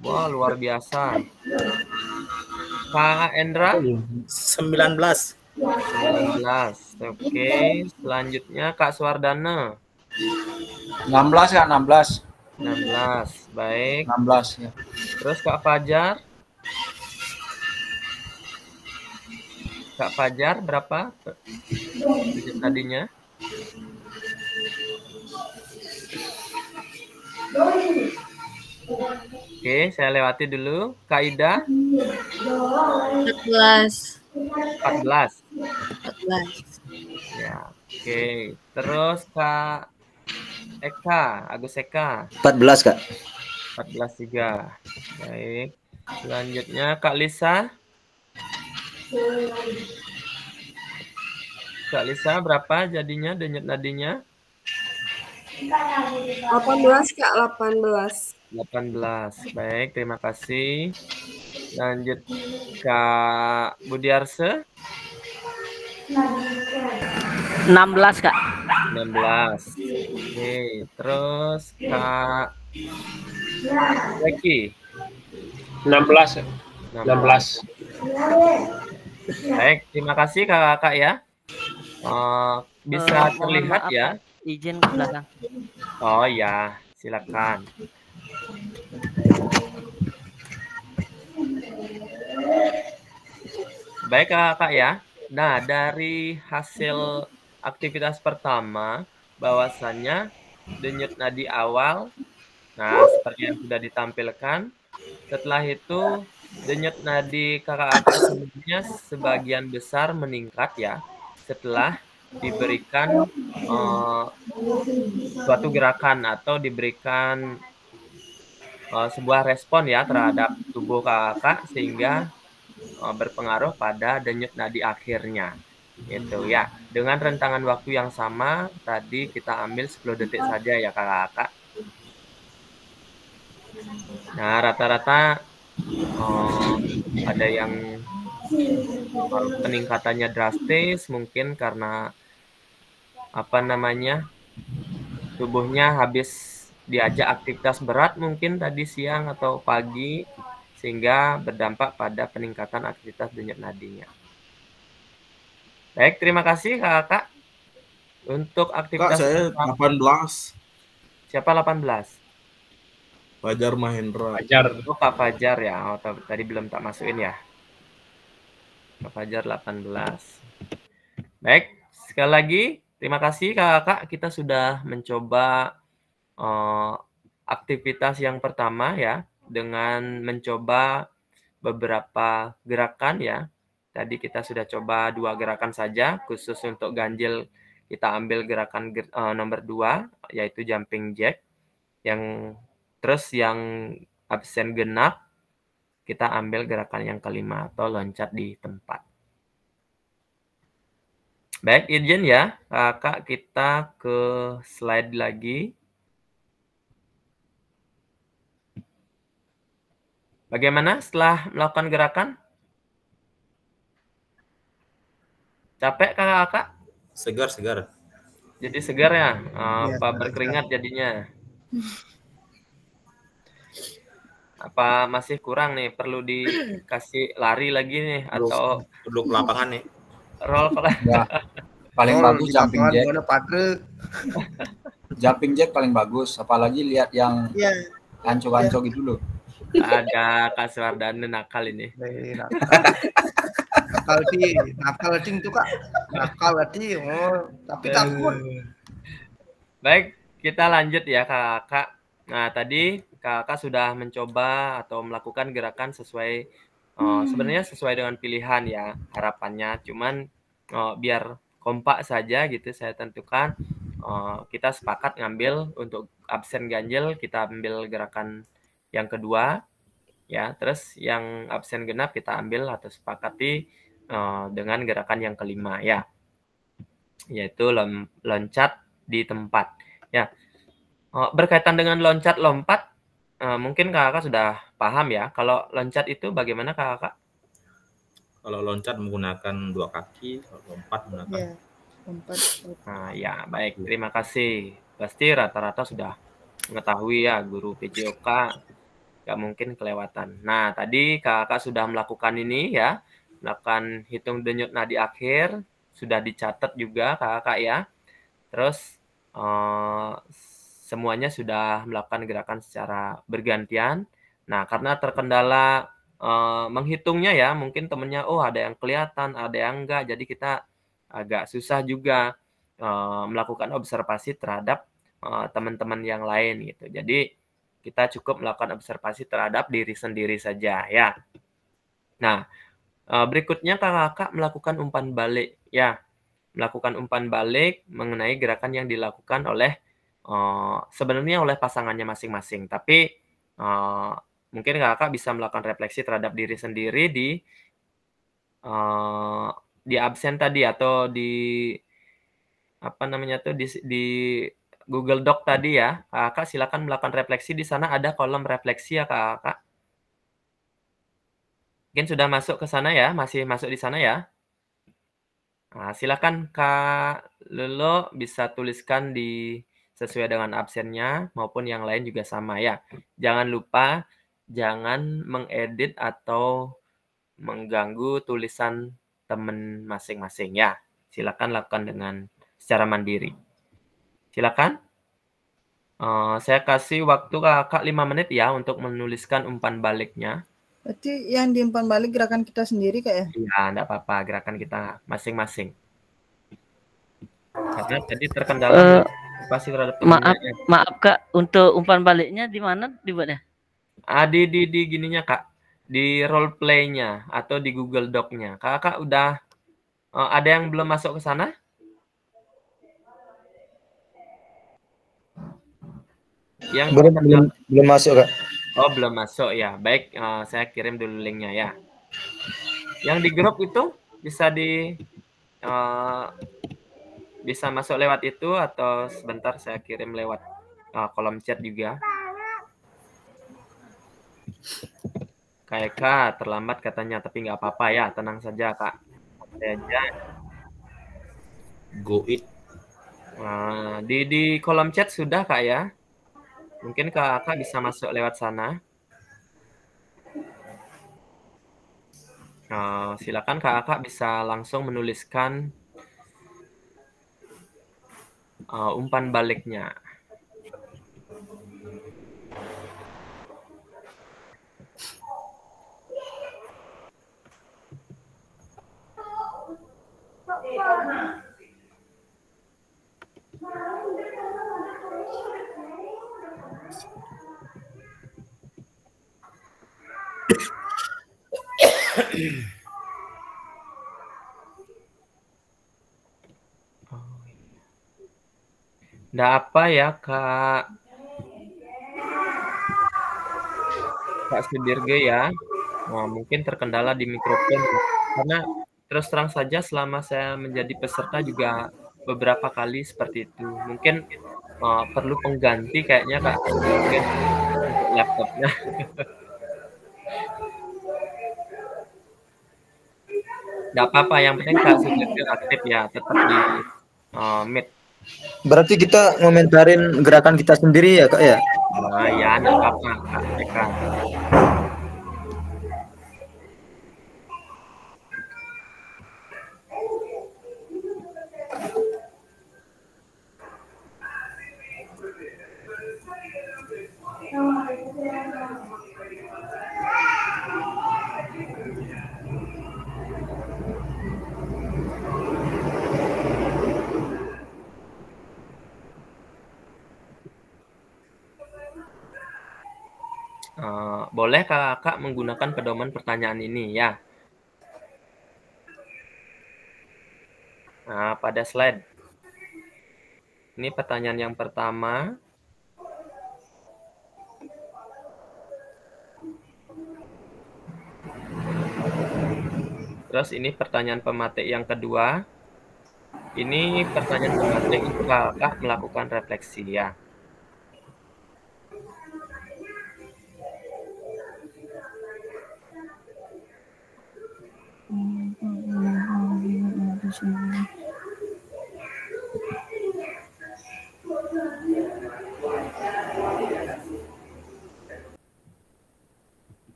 Wah, luar biasa. Kak Endra? 19. 19. Oke, selanjutnya Kak Suwardana. 16 ya, 16. 16. Baik. 16 ya. Terus Kak Fajar? Kak Fajar berapa tadinya? Oke, saya lewati dulu. Kak Ida? 14. 14. 14. Ya, oke. Terus Kak Eka, Agus Eka. 14, Kak. 14 juga. Baik. Selanjutnya Kak Lisa. Kak Lisa berapa jadinya denyut nadinya? 18 Kak, 18. 18. Baik, terima kasih. Lanjut Kak Budiarse. 16, Kak. 16. Oke, terus Kak Reki. 16. 16. Baik, terima kasih kakak-kakak ya. Bisa terlihat maaf, ya. Izin ke belakang. Oh ya, silakan. Baik kakak ya. Nah, dari hasil aktivitas pertama, bahwasannya denyut nadi awal. Nah, seperti yang sudah ditampilkan. Setelah itu denyut nadi kakak-kakak sebenarnya sebagian besar meningkat ya setelah diberikan suatu gerakan atau diberikan sebuah respon ya terhadap tubuh kakak sehingga berpengaruh pada denyut nadi akhirnya. Itu ya. Dengan rentangan waktu yang sama tadi kita ambil 10 detik saja ya kakak-kakak. Nah, rata-rata ada yang peningkatannya drastis mungkin karena tubuhnya habis diajak aktivitas berat mungkin tadi siang atau pagi sehingga berdampak pada peningkatan aktivitas denyut nadinya. Baik, terima kasih kakak. Untuk aktivitas Kak, saya 18. Siapa 18? Fajar Mahendra. Fajar. Oh, Kak Fajar ya. Oh, tadi belum tak masukin ya. Kak Fajar 18. Baik, sekali lagi terima kasih kakak. Kita sudah mencoba aktivitas yang pertama ya dengan mencoba beberapa gerakan ya. Tadi kita sudah coba 2 gerakan saja, khusus untuk ganjil kita ambil gerakan nomor 2 yaitu jumping jack. Terus yang absen genap kita ambil gerakan yang kelima atau loncat di tempat. Baik, izin ya, kakak kita ke slide lagi. Bagaimana setelah melakukan gerakan? Capek kakak? Segar. Jadi segar ya? Apa berkeringat jadinya? Apa masih kurang nih? Perlu dikasih lari lagi nih? Atau perlu ke lapangan nih? Roll ya, paling bagus jumping jack. Jumping jack paling bagus. Apalagi lihat yang anco-anco gitu loh. Ada Kak Suardana nakal ini. Nakal ding tuh Kak. Nakal tadi, tapi takut. Baik, kita lanjut ya kakak. Nah, tadi kakak sudah mencoba atau melakukan gerakan sesuai sebenarnya sesuai dengan pilihan ya harapannya. Cuman biar kompak saja gitu saya tentukan kita sepakat ngambil untuk absen ganjil kita ambil gerakan yang kedua ya. Terus yang absen genap kita ambil atau sepakati dengan gerakan yang kelima ya. Yaitu loncat di tempat ya. Berkaitan dengan loncat lompat mungkin kakak sudah paham ya. Kalau loncat itu bagaimana kakak? Kalau loncat menggunakan 2 kaki, kalau lompat menggunakan lompat. Nah, ya baik, terima kasih. Pasti rata-rata sudah mengetahui ya guru PJOK, nggak mungkin kelewatan. Nah, tadi kakak sudah melakukan ini ya, melakukan hitung denyut nadi akhir, sudah dicatat juga kakak ya. Terus semuanya sudah melakukan gerakan secara bergantian. Nah, karena terkendala menghitungnya ya, mungkin temennya ada yang kelihatan, ada yang enggak, jadi kita agak susah juga melakukan observasi terhadap teman-teman yang lain gitu. Jadi kita cukup melakukan observasi terhadap diri sendiri saja ya. Nah, berikutnya kakak melakukan umpan balik ya. Melakukan umpan balik mengenai gerakan yang dilakukan oleh sebenarnya oleh pasangannya masing-masing. Tapi mungkin kakak bisa melakukan refleksi terhadap diri sendiri di absen tadi atau di di Google Doc tadi ya. Kakak silakan melakukan refleksi di sana, ada kolom refleksi ya kakak. Mungkin sudah masuk ke sana ya, masih masuk di sana ya. Nah, silakan Kak Lelo bisa tuliskan sesuai dengan absennya maupun yang lain juga sama ya. Jangan lupa jangan mengedit atau mengganggu tulisan teman masing-masing ya. Silakan lakukan secara mandiri. Silakan. Saya kasih waktu kakak 5 menit ya untuk menuliskan umpan baliknya. Berarti yang diumpan balik gerakan kita sendiri Kak ya? Iya, enggak apa-apa, gerakan kita masing-masing. Karena tadi terkendala Pasti terhadap Maaf, temennya. maaf Kak, untuk umpan baliknya di mana dibuatnya? Di gininya Kak, di role play-nya atau di Google Doc-nya. Kakak udah ada yang belum masuk ke sana? Yang belum masuk Kak. Oh, belum masuk ya. Baik, saya kirim dulu linknya ya. Yang di grup itu bisa bisa masuk lewat itu atau sebentar saya kirim lewat kolom chat juga. Kak, terlambat katanya, tapi nggak apa-apa ya, tenang saja Kak. Santai aja. Go it. Di kolom chat sudah Kak ya. Mungkin Kakak bisa masuk lewat sana. Silakan Kakak bisa langsung menuliskan umpan baliknya. Nggak apa ya Kak Sudirge ya. Mungkin terkendala di mikrofon karena terus terang saja selama saya menjadi peserta juga beberapa kali seperti itu. Mungkin perlu pengganti kayaknya Kak Sudirge untuk laptopnya. Nggak apa-apa, yang penting Kak Sudirge aktif ya, tetap di Meet. Berarti kita ngomentarin gerakan kita sendiri ya Kak ya? Ya, nggak apa-apa Kak Eka. Boleh Kakak menggunakan pedoman pertanyaan ini ya. Pada slide. Ini pertanyaan yang pertama. Terus ini pertanyaan pematik yang kedua. Ini pertanyaan pematik untuk Kakak melakukan refleksi ya.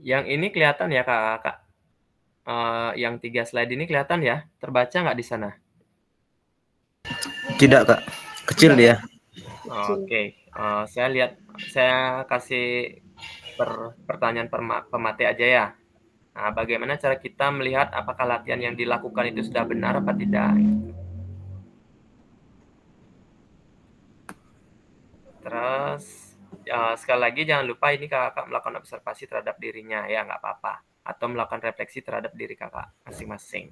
Yang ini kelihatan ya Kak? Yang 3 slide ini kelihatan ya? Terbaca nggak di sana? Tidak Kak, kecil dia. Oke, saya kasih pertanyaan pematik aja ya. Bagaimana cara kita melihat apakah latihan yang dilakukan itu sudah benar apa tidak? Terus sekali lagi jangan lupa ini kakak melakukan observasi terhadap dirinya ya, nggak apa-apa, atau melakukan refleksi terhadap diri kakak masing-masing.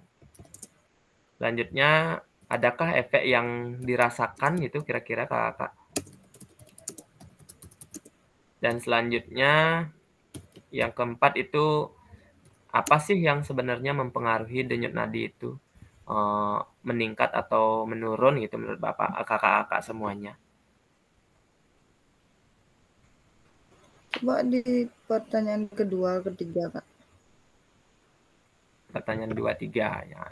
Selanjutnya, adakah efek yang dirasakan gitu kira-kira kakak? Dan selanjutnya yang keempat itu apa sih yang sebenarnya mempengaruhi denyut nadi itu meningkat atau menurun gitu menurut bapak kakak-kakak semuanya? Coba di pertanyaan kedua, ketiga, Kak. Pertanyaan 2, 3 ya.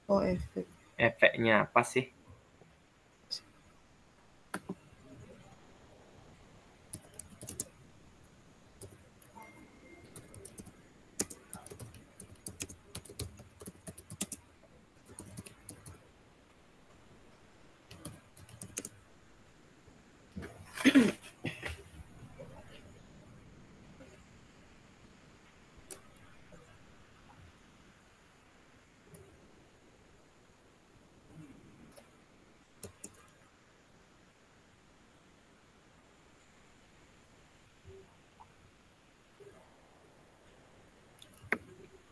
Oh, efek. Efeknya apa sih?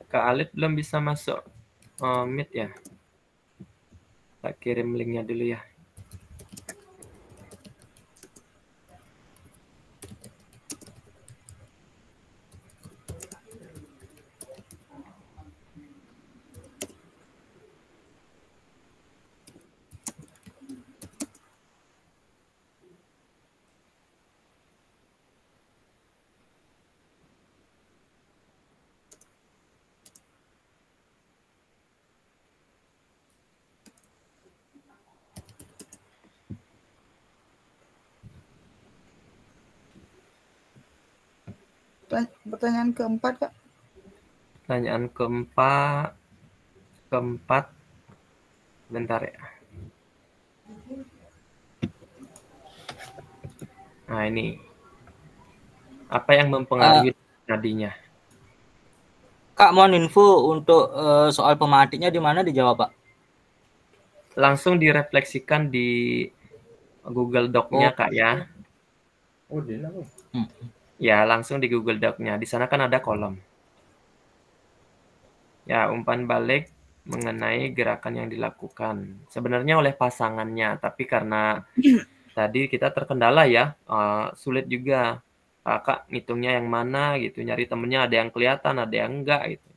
Kak Alif belum bisa masuk Meet ya. Tak kirim linknya dulu ya. Pertanyaan keempat, Kak. Pertanyaan keempat, bentar ya. Nah ini, apa yang mempengaruhi nadinya? Kak, mohon info untuk soal pematiknya di mana dijawab, Pak? Langsung direfleksikan di Google Doc-nya, Kak ya. Oh, dia lah. Ya, langsung di Google Doc-nya. Di sana kan ada kolom. Ya, umpan balik mengenai gerakan yang dilakukan. Sebenarnya oleh pasangannya, tapi karena tadi kita terkendala ya, sulit juga. Kakak ngitungnya yang mana gitu, nyari temennya ada yang kelihatan, ada yang enggak gitu.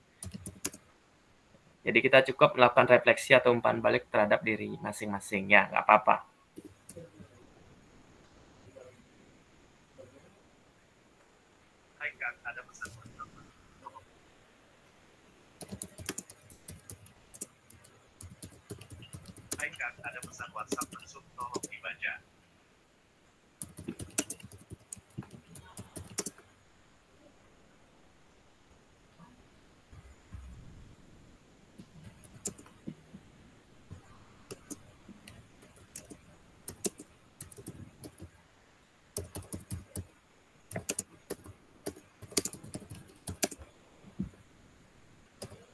Jadi kita cukup melakukan refleksi atau umpan balik terhadap diri masing-masing. Ya, nggak apa-apa. Ada pesan WhatsApp masuk, tolong dibaca.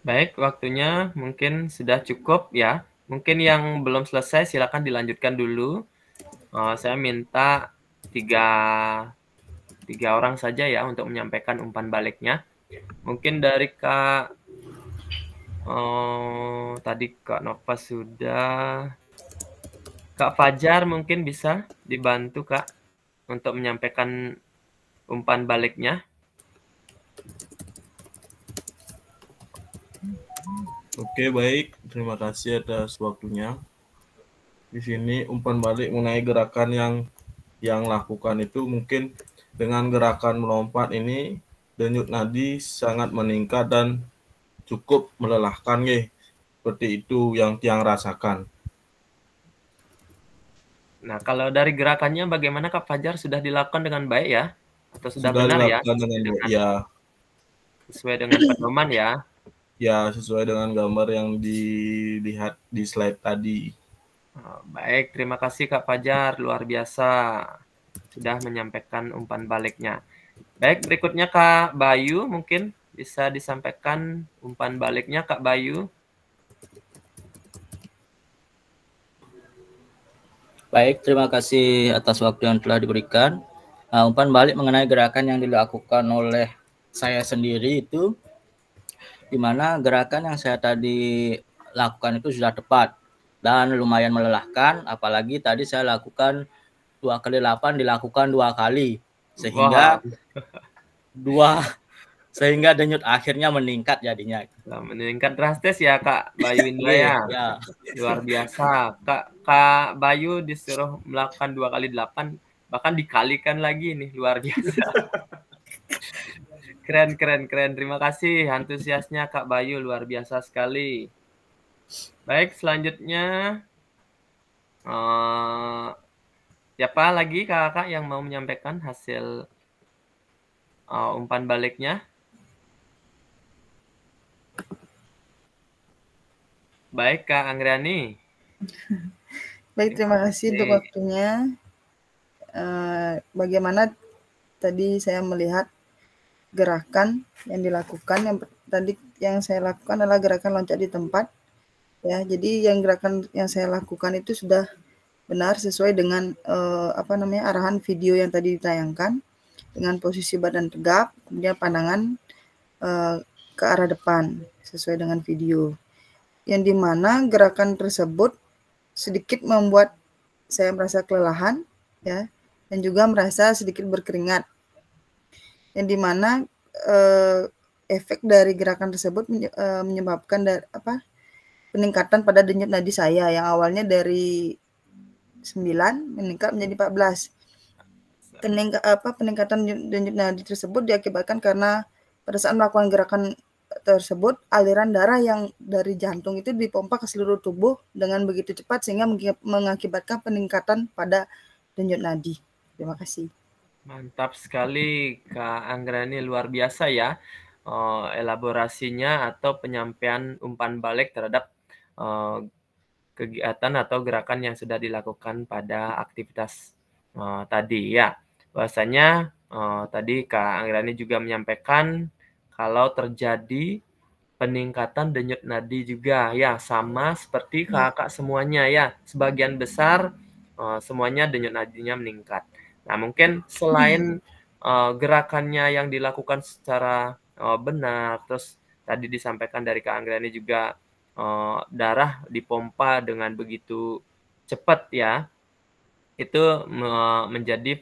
Baik, waktunya mungkin sudah cukup ya. Mungkin yang belum selesai silakan dilanjutkan dulu. Saya minta tiga orang saja ya untuk menyampaikan umpan baliknya. Mungkin dari Kak tadi Kak Nova sudah. Kak Fajar mungkin bisa dibantu Kak untuk menyampaikan umpan baliknya. Oke, baik. Terima kasih atas waktunya. Di sini umpan balik mengenai gerakan yang lakukan itu mungkin dengan gerakan melompat ini denyut nadi sangat meningkat dan cukup melelahkan ya. Seperti itu yang tiang rasakan. Nah, kalau dari gerakannya bagaimana Kak Fajar, sudah dilakukan dengan baik ya? Atau sudah benar ya? Dengan ya. Sesuai dengan pedoman ya? Ya, sesuai dengan gambar yang dilihat di slide tadi. Baik, terima kasih Kak Fajar, luar biasa sudah menyampaikan umpan baliknya. Baik, berikutnya Kak Bayu, mungkin bisa disampaikan umpan baliknya Kak Bayu. Baik, terima kasih atas waktu yang telah diberikan. Umpan balik mengenai gerakan yang dilakukan oleh saya sendiri itu, di mana gerakan yang saya tadi lakukan itu sudah tepat dan lumayan melelahkan, apalagi tadi saya lakukan 2x8 dilakukan 2 kali sehingga sehingga denyut akhirnya meningkat jadinya. Meningkat drastis ya Kak Bayu Indra ya. Luar biasa. Kak Bayu disuruh melakukan 2x8 bahkan dikalikan lagi nih, luar biasa. Keren. Terima kasih antusiasnya Kak Bayu, luar biasa sekali. Baik, selanjutnya siapa lagi kakak yang mau menyampaikan hasil umpan baliknya? Baik, Kak Anggriani. Baik, terima kasih untuk waktunya. Bagaimana tadi saya melihat gerakan yang dilakukan, yang saya lakukan adalah gerakan loncat di tempat ya. Jadi gerakan yang saya lakukan itu sudah benar sesuai dengan arahan video yang tadi ditayangkan, dengan posisi badan tegap, kemudian pandangan ke arah depan sesuai dengan video. Yang dimana gerakan tersebut sedikit membuat saya merasa kelelahan, ya, dan juga merasa sedikit berkeringat. Yang dimana efek dari gerakan tersebut menyebabkan peningkatan pada denyut nadi saya yang awalnya dari 9 meningkat menjadi 14. Peningkatan denyut nadi tersebut diakibatkan karena pada saat melakukan gerakan tersebut aliran darah yang dari jantung itu dipompa ke seluruh tubuh dengan begitu cepat sehingga mengakibatkan peningkatan pada denyut nadi. Terima kasih. Mantap sekali Kak Anggrani, luar biasa ya elaborasinya atau penyampaian umpan balik terhadap kegiatan atau gerakan yang sudah dilakukan pada aktivitas tadi ya. Bahwasanya tadi Kak Anggrani juga menyampaikan kalau terjadi peningkatan denyut nadi juga ya, sama seperti kakak semuanya ya, sebagian besar semuanya denyut nadinya meningkat. Nah mungkin selain gerakannya yang dilakukan secara benar, terus tadi disampaikan dari Kak Anggrani juga darah dipompa dengan begitu cepat ya, itu menjadi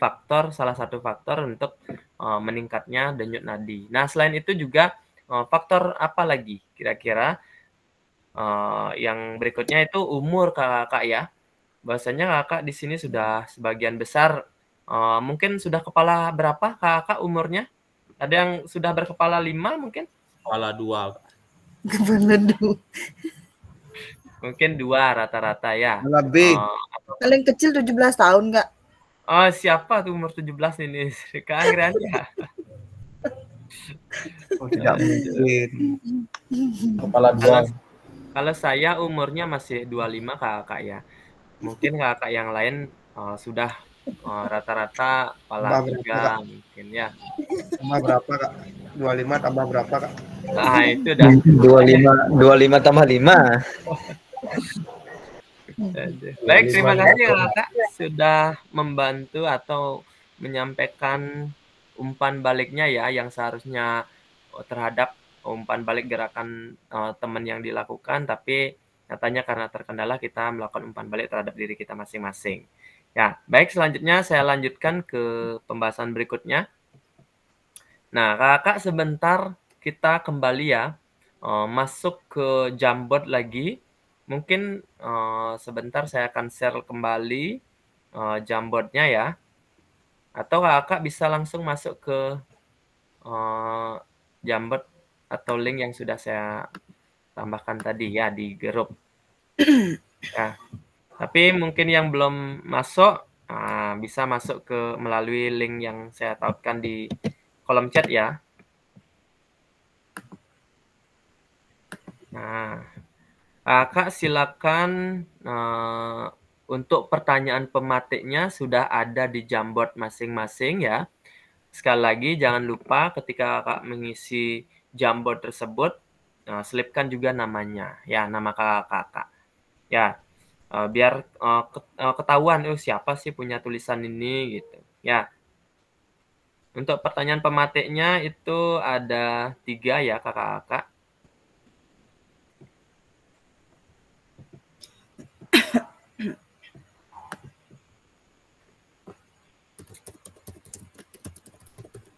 salah satu faktor untuk meningkatnya denyut nadi. Nah selain itu juga faktor apa lagi kira-kira yang berikutnya itu umur kakak ya. Bahwasanya kakak di sini sudah sebagian besar mungkin sudah kepala berapa kakak umurnya? Ada yang sudah berkepala 5 mungkin? Kepala 2. Kepala 2. Mungkin 2 rata-rata ya. Lebih. Paling kecil 17 tahun Kak. Oh siapa tuh umur 17 ini? Kak Anggrani ya? Oh, tidak mungkin. Kepala 2. Kalau saya umurnya masih 25 kakak ya. Mungkin kakak yang lain sudah rata-rata kepala 3 mungkin ya. Tambah berapa Kak? 25 tambah berapa Kak? Nah itu udah 25 tambah 5. Baik, terima kasih kakak sudah membantu atau menyampaikan umpan baliknya ya, yang seharusnya terhadap umpan balik gerakan teman yang dilakukan, tapi nyatanya karena terkendala kita melakukan umpan balik terhadap diri kita masing-masing. Ya, baik, selanjutnya saya lanjutkan ke pembahasan berikutnya. Nah, kakak sebentar kita kembali ya, masuk ke Jamboard lagi. Mungkin sebentar saya akan share kembali Jamboardnya ya. Atau kakak bisa langsung masuk ke Jamboard atau link yang sudah saya tambahkan tadi ya di grup. Ya. Tapi mungkin yang belum masuk bisa masuk ke melalui link yang saya tautkan di kolom chat ya. Nah, kakak silakan untuk pertanyaan pematiknya sudah ada di Jamboard masing-masing ya. Sekali lagi jangan lupa ketika kakak mengisi Jamboard tersebut selipkan juga namanya ya, nama kakak. Ya, biar ketahuan siapa sih punya tulisan ini gitu ya. Untuk pertanyaan pematiknya itu ada 3 ya kakak-kakak.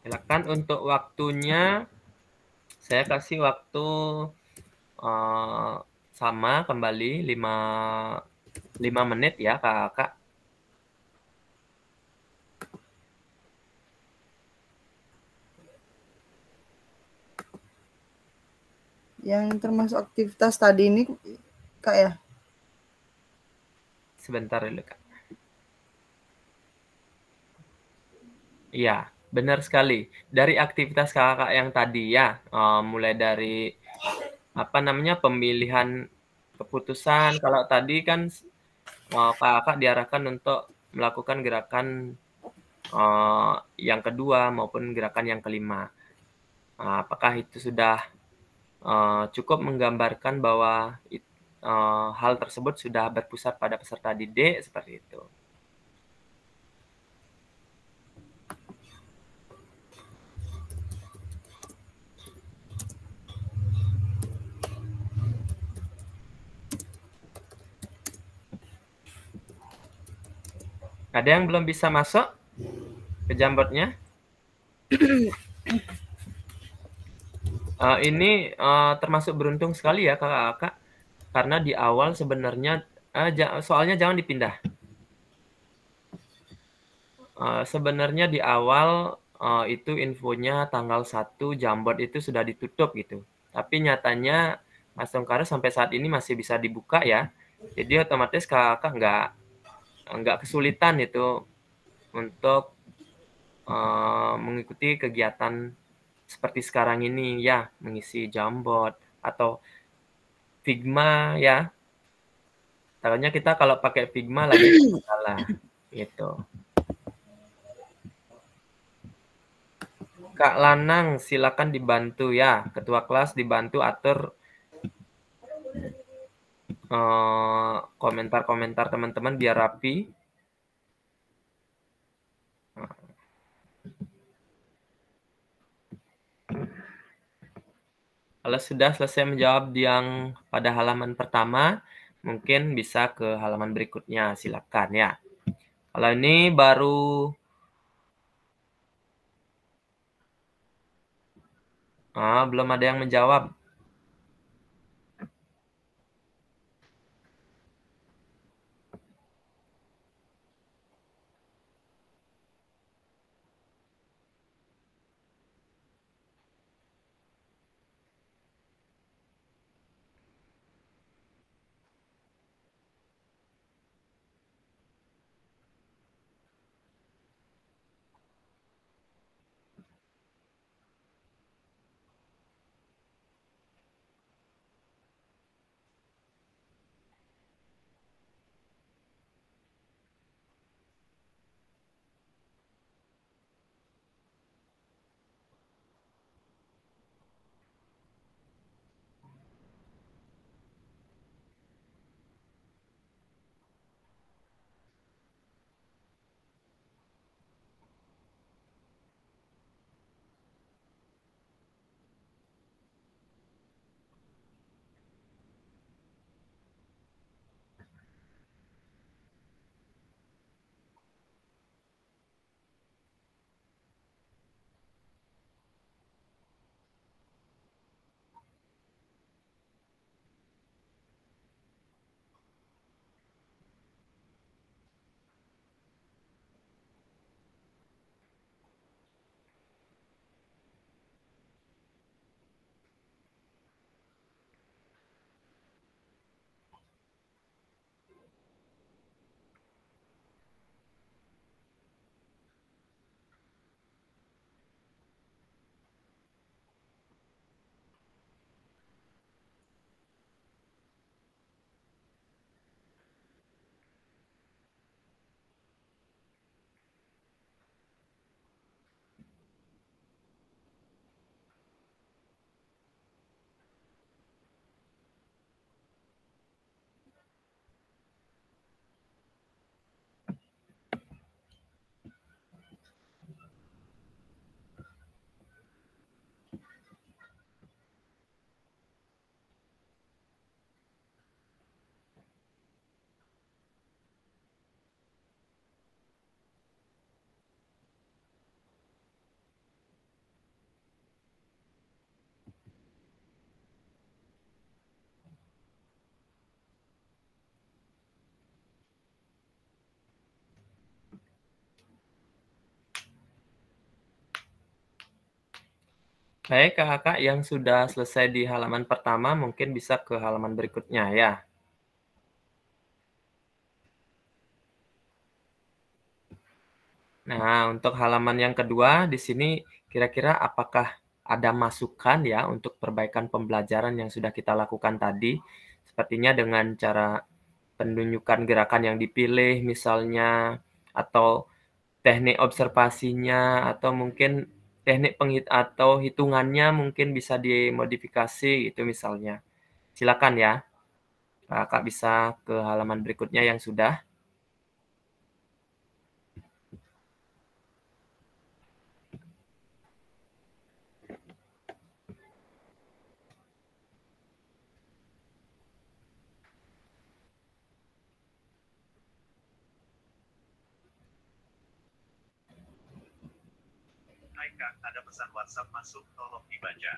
Silakan untuk waktunya saya kasih waktu sama kembali 5 menit ya kakak. Yang termasuk aktivitas tadi ini Kak ya? Sebentar dulu Kak. Iya, benar sekali. Dari aktivitas kakak yang tadi ya, mulai dari pemilihan keputusan. Kalau tadi kan kakak diarahkan untuk melakukan gerakan yang kedua maupun gerakan yang kelima. Apakah itu sudah cukup menggambarkan bahwa hal tersebut sudah berpusat pada peserta didik seperti itu? Ada yang belum bisa masuk ke Jamboardnya? Ini termasuk beruntung sekali ya kakak-kakak, karena di awal sebenarnya soalnya jangan dipindah. Sebenarnya di awal itu infonya tanggal 1 Jamboard itu sudah ditutup gitu. Tapi nyatanya Mas Tongkara sampai saat ini masih bisa dibuka ya. Jadi otomatis kakak nggak kesulitan itu untuk mengikuti kegiatan seperti sekarang ini ya, mengisi Jamboard atau Figma ya. Tahunya kita kalau pakai Figma lagi salah gitu. Kak Lanang, silakan dibantu ya. Ketua kelas dibantu atur komentar-komentar teman-teman biar rapi. Kalau sudah selesai menjawab yang pada halaman pertama, mungkin bisa ke halaman berikutnya. Silakan ya. Kalau ini baru belum ada yang menjawab. Baik, kakak yang sudah selesai di halaman pertama mungkin bisa ke halaman berikutnya ya. Nah, untuk halaman yang kedua di sini kira-kira apakah ada masukan ya untuk perbaikan pembelajaran yang sudah kita lakukan tadi? Sepertinya dengan cara penunjukan gerakan yang dipilih misalnya, atau teknik observasinya, atau mungkin teknik atau hitungannya mungkin bisa dimodifikasi gitu misalnya. Silakan ya. Kakak bisa ke halaman berikutnya yang sudah. Kak, ada pesan WhatsApp masuk, tolong dibaca.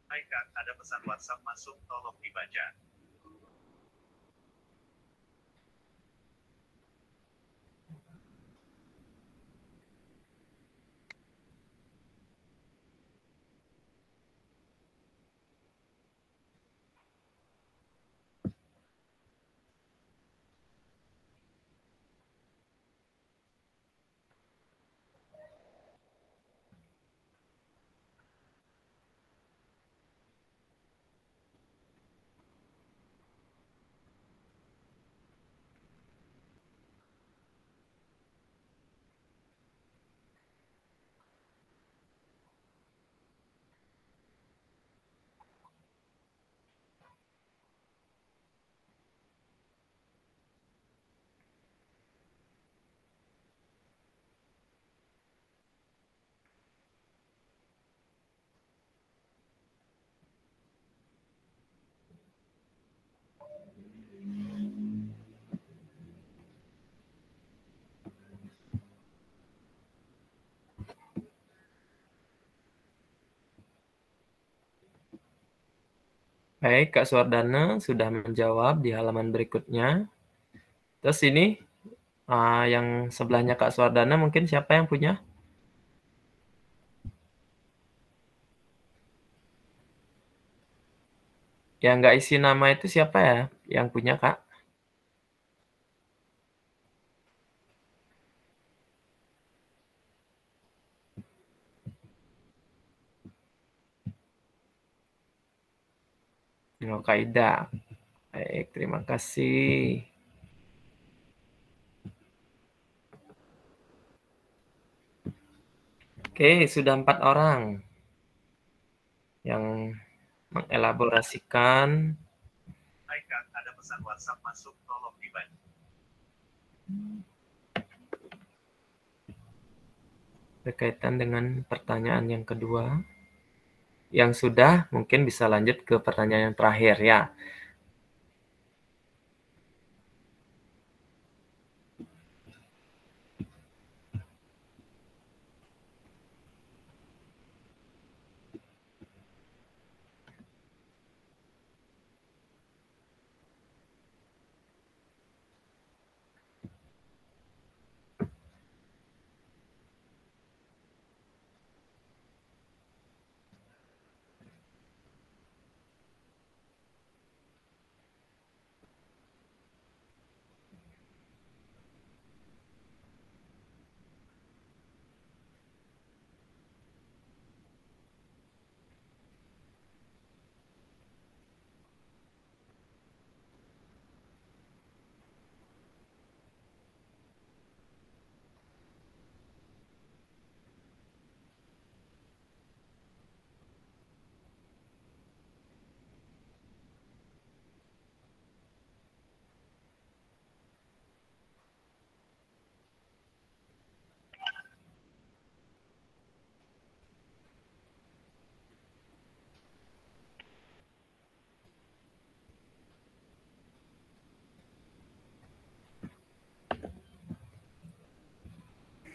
Hai Kak, ada pesan WhatsApp masuk, tolong dibaca. Baik, Kak Suwardana sudah menjawab di halaman berikutnya. Terus ini yang sebelahnya Kak Suwardana mungkin siapa yang punya? Yang nggak isi nama itu siapa ya yang punya, Kak? Oh, Kak Ida. Baik, terima kasih. Oke, sudah 4 orang yang mengelaborasikan. Hai Kak, ada pesan WhatsApp masuk, tolong dibaca. Berkaitan dengan pertanyaan yang kedua. Yang sudah mungkin bisa lanjut ke pertanyaan yang terakhir ya.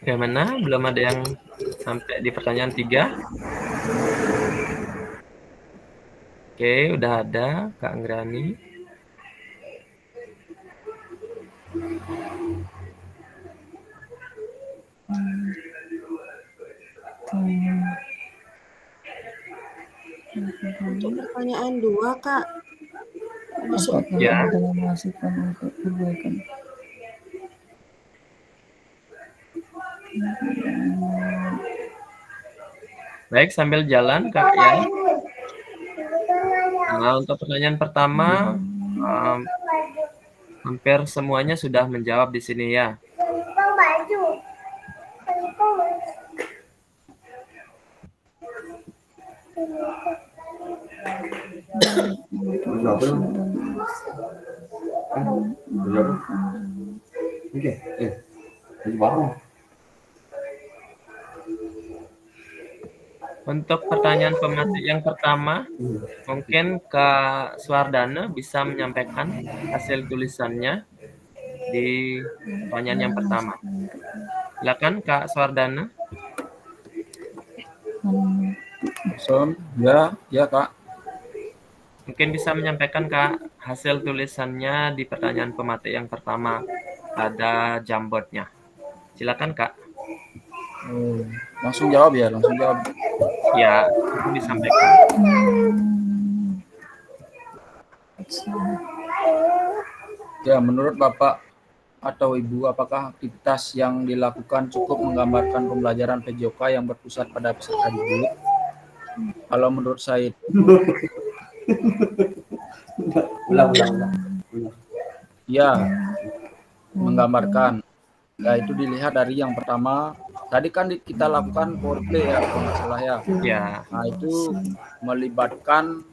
Bagaimana? Belum ada yang sampai di pertanyaan 3? Oke, udah ada Kak Anggrani. Untuk pertanyaan 2, Kak. Ya. Untuk perbaikan. Baik, sambil jalan Kak ya. Nah, untuk pertanyaan pertama, hampir semuanya sudah menjawab di sini ya. Untuk pertanyaan pematih yang pertama, mungkin Kak Suwardana bisa menyampaikan hasil tulisannya di pertanyaan yang pertama. Silakan Kak Swardana. Ya Kak. Mungkin bisa menyampaikan Kak hasil tulisannya di pertanyaan pematih yang pertama pada Jamboardnya. Silakan Kak. Langsung jawab ya, langsung jawab. Ya, itu disampaikan. Ya, menurut Bapak atau Ibu, apakah aktivitas yang dilakukan cukup menggambarkan pembelajaran PJOK yang berpusat pada peserta didik? Kalau menurut saya, ya, menggambarkan. Ya, itu dilihat dari yang pertama. Tadi kan kita lakukan foreplay ya, kalau nggak salah ya. Ya. Nah, itu melibatkan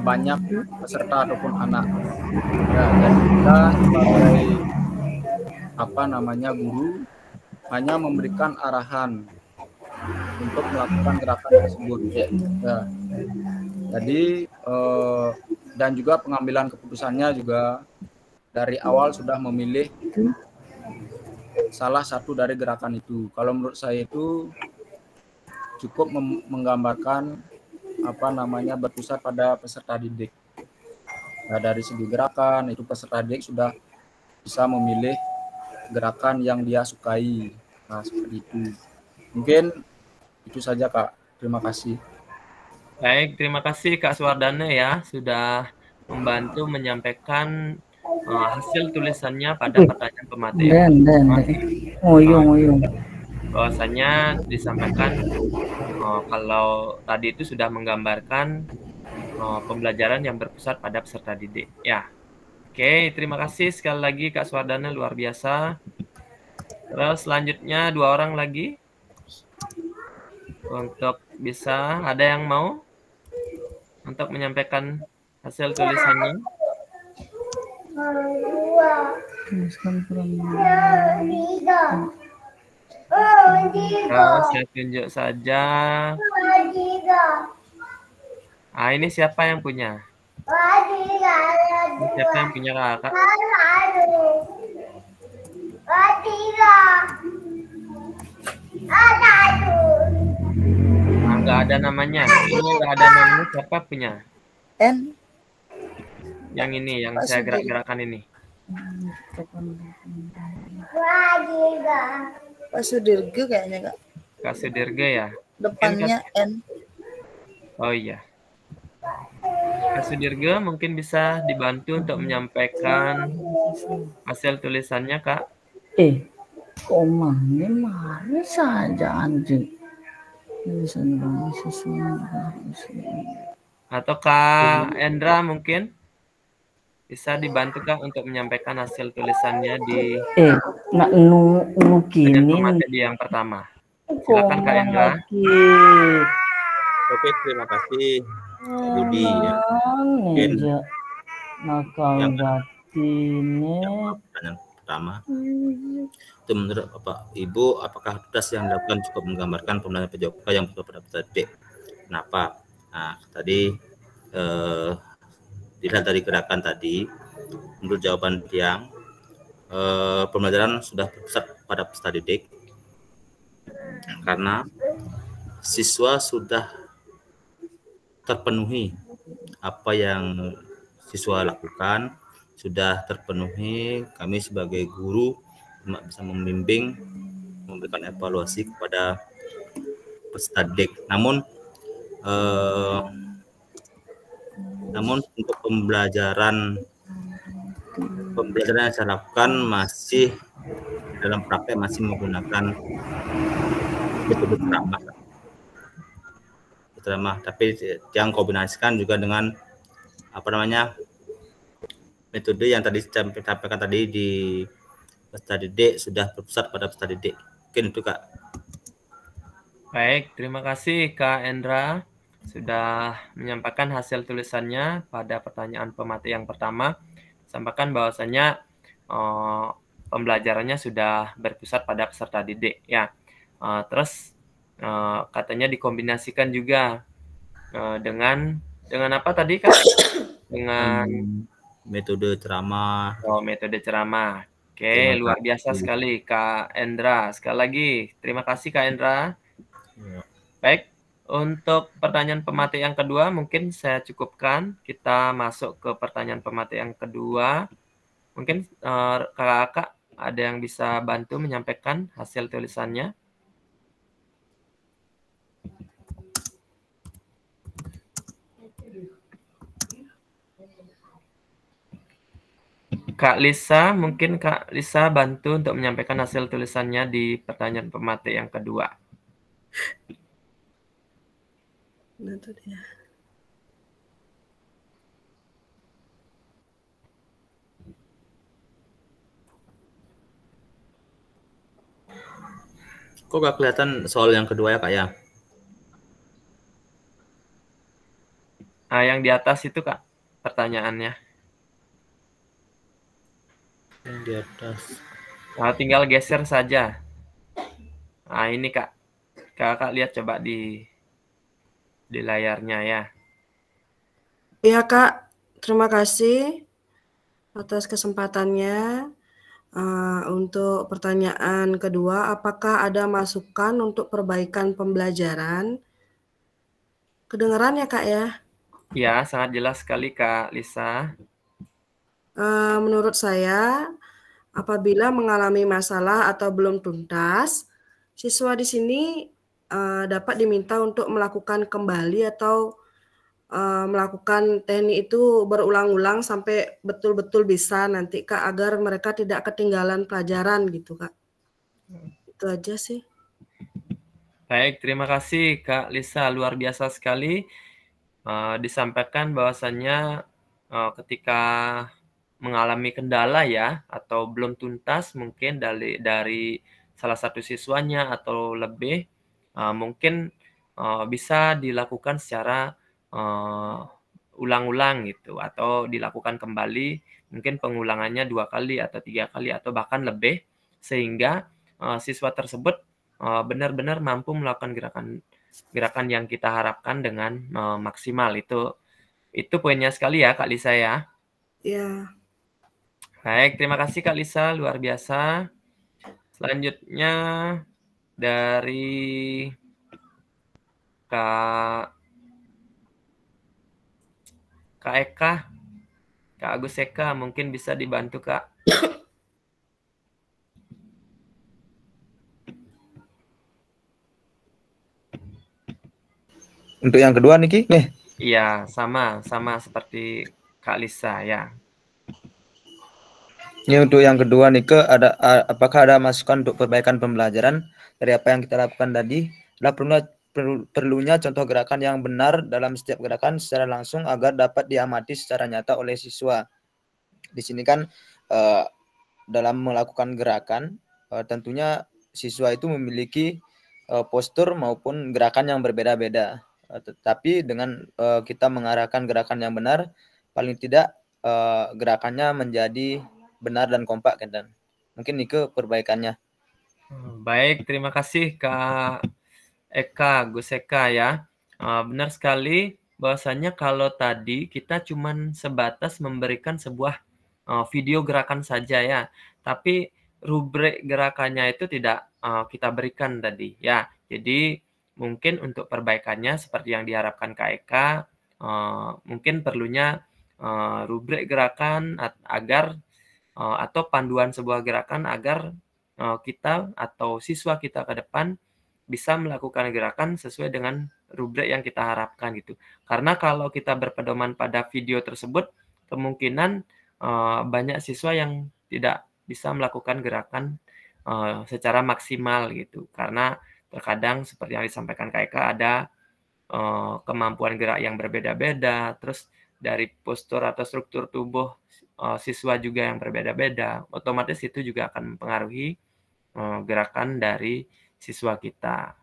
banyak peserta ataupun anak. Ya, dan kita sebagai guru hanya memberikan arahan untuk melakukan gerakan tersebut. Ya. Jadi dan juga pengambilan keputusannya juga dari awal sudah memilih salah satu dari gerakan itu. Kalau menurut saya itu cukup menggambarkan berpusat pada peserta didik. Nah, dari segi gerakan itu peserta didik sudah bisa memilih gerakan yang dia sukai. Nah, seperti itu. Mungkin itu saja Kak. Terima kasih. Baik, terima kasih Kak Swardana ya sudah membantu menyampaikan hasil tulisannya pada pertanyaan pematih. Bahwasanya disampaikan kalau tadi itu sudah menggambarkan pembelajaran yang berpusat pada peserta didik. Ya, oke, terima kasih sekali lagi Kak Swardana, luar biasa. Terus selanjutnya 2 orang lagi untuk bisa, ada yang mau untuk menyampaikan hasil tulisannya? Saya tunjuk saja. Ini siapa yang punya? Ini siapa yang punya Kakak? Nggak ada namanya. Ini nggak ada namanya. Siapa punya? N. Yang ini, yang saya gerak-gerakan ini. Pak Sudirga kayaknya Kak. Kak Sudirga ya? Depannya N. Oh iya. Kak Sudirga mungkin bisa dibantu untuk menyampaikan hasil tulisannya Kak. Komanya mana saja anjing. Atau Kak Endra mungkin bisa dibantu Kak untuk menyampaikan hasil tulisannya di pemateri yang pertama. Silakan Kak Endra. Oke, terima kasih Budi ya. Mungkin nakal yang pertama itu menurut Bapak Ibu, apakah tugas yang dilakukan cukup menggambarkan pembelajaran PJOK yang berpusat pada peserta didik? Kenapa? Nah, tadi dilihat dari gerakan tadi, menurut jawaban Tiang, pembelajaran sudah berpusat pada peserta didik karena siswa sudah terpenuhi apa yang siswa lakukan, sudah terpenuhi. Kami sebagai guru bisa membimbing, memberikan evaluasi kepada peserta didik. Namun untuk pembelajaran yang saya lakukan masih dalam praktek masih menggunakan metode ceramah, tapi yang kombinasikan juga dengan metode yang tadi saya sampaikan tadi di peserta didik sudah berpusat pada peserta didik. Mungkin itu Kak. Baik, terima kasih Kak Endra sudah menyampaikan hasil tulisannya pada pertanyaan pematih yang pertama. Sampaikan bahwasanya pembelajarannya sudah berpusat pada peserta didik ya. Terus katanya dikombinasikan juga dengan apa tadi Kak? Dengan metode ceramah. Metode ceramah. Oke, luar biasa sekali Kak Endra. Sekali lagi, terima kasih Kak Endra. Ya. Baik, untuk pertanyaan pemateri yang kedua mungkin saya cukupkan. Kita masuk ke pertanyaan pemateri yang kedua. Mungkin kakak-kakak ada yang bisa bantu menyampaikan hasil tulisannya? Kak Lisa, mungkin Kak Lisa bantu untuk menyampaikan hasil tulisannya di pertanyaan pemateri yang kedua. Nah, itu dia. Kok gak kelihatan soal yang kedua ya Kak ya? Nah, yang di atas itu Kak, pertanyaannya. Yang di atas. Nah, tinggal geser saja. Nah, ini Kak. Kakak lihat coba di layarnya ya. Iya Kak, terima kasih atas kesempatannya. Untuk pertanyaan kedua, apakah ada masukan untuk perbaikan pembelajaran? Kedengeran ya Kak ya? Ya, sangat jelas sekali Kak Lisa. Menurut saya, apabila mengalami masalah atau belum tuntas, siswa di sini dapat diminta untuk melakukan kembali atau melakukan teknik itu berulang-ulang sampai betul-betul bisa nanti Kak, agar mereka tidak ketinggalan pelajaran gitu Kak. Itu aja sih. Baik, terima kasih Kak Lisa, luar biasa sekali. Disampaikan bahwasannya ketika mengalami kendala ya atau belum tuntas mungkin dari salah satu siswanya atau lebih mungkin bisa dilakukan secara ulang-ulang gitu atau dilakukan kembali mungkin pengulangannya 2 kali atau 3 kali atau bahkan lebih sehingga siswa tersebut benar-benar mampu melakukan gerakan yang kita harapkan dengan maksimal. Itu poinnya sekali ya Kak Lisa ya. Iya. Baik, terima kasih Kak Lisa, luar biasa. Selanjutnya dari Kak Eka, Kak Agus Eka, mungkin bisa dibantu Kak. Untuk yang kedua Niki, nih. Iya, sama seperti Kak Lisa ya. Ini untuk yang kedua Nike, apakah ada masukan untuk perbaikan pembelajaran dari apa yang kita lakukan tadi? Perlunya contoh gerakan yang benar dalam setiap gerakan secara langsung agar dapat diamati secara nyata oleh siswa. Di sini kan dalam melakukan gerakan tentunya siswa itu memiliki postur maupun gerakan yang berbeda-beda. Tetapi dengan kita mengarahkan gerakan yang benar, paling tidak gerakannya menjadi benar dan kompak kan. Mungkin Nike perbaikannya. Baik, terima kasih Kak Eka, Gus Eka ya. Benar sekali bahwasanya kalau tadi kita cuman sebatas memberikan sebuah video gerakan saja ya, tapi rubrik gerakannya itu tidak kita berikan tadi ya. Jadi mungkin untuk perbaikannya seperti yang diharapkan Kak Eka, mungkin perlunya rubrik gerakan agar atau panduan sebuah gerakan agar kita atau siswa kita ke depan bisa melakukan gerakan sesuai dengan rubrik yang kita harapkan gitu. Karena kalau kita berpedoman pada video tersebut, kemungkinan banyak siswa yang tidak bisa melakukan gerakan secara maksimal gitu. Karena terkadang seperti yang disampaikan Kak Eka ada kemampuan gerak yang berbeda-beda, terus dari postur atau struktur tubuh siswa juga yang berbeda-beda, otomatis itu juga akan mempengaruhi gerakan dari siswa kita.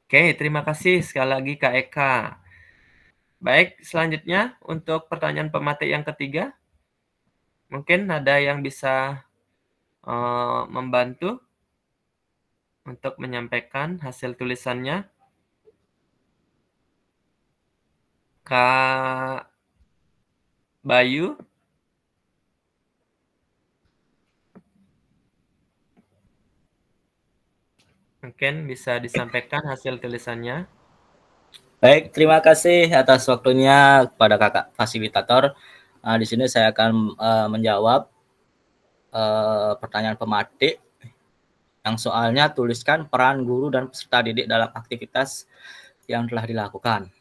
Oke, terima kasih sekali lagi Kak Eka. Baik, selanjutnya untuk pertanyaan pemateri yang ketiga, mungkin ada yang bisa membantu untuk menyampaikan hasil tulisannya. Kak Bayu. Mungkin bisa disampaikan hasil tulisannya. Baik, terima kasih atas waktunya kepada kakak fasilitator. Di sini saya akan menjawab pertanyaan pematik yang soalnya tuliskan peran guru dan peserta didik dalam aktivitas yang telah dilakukan.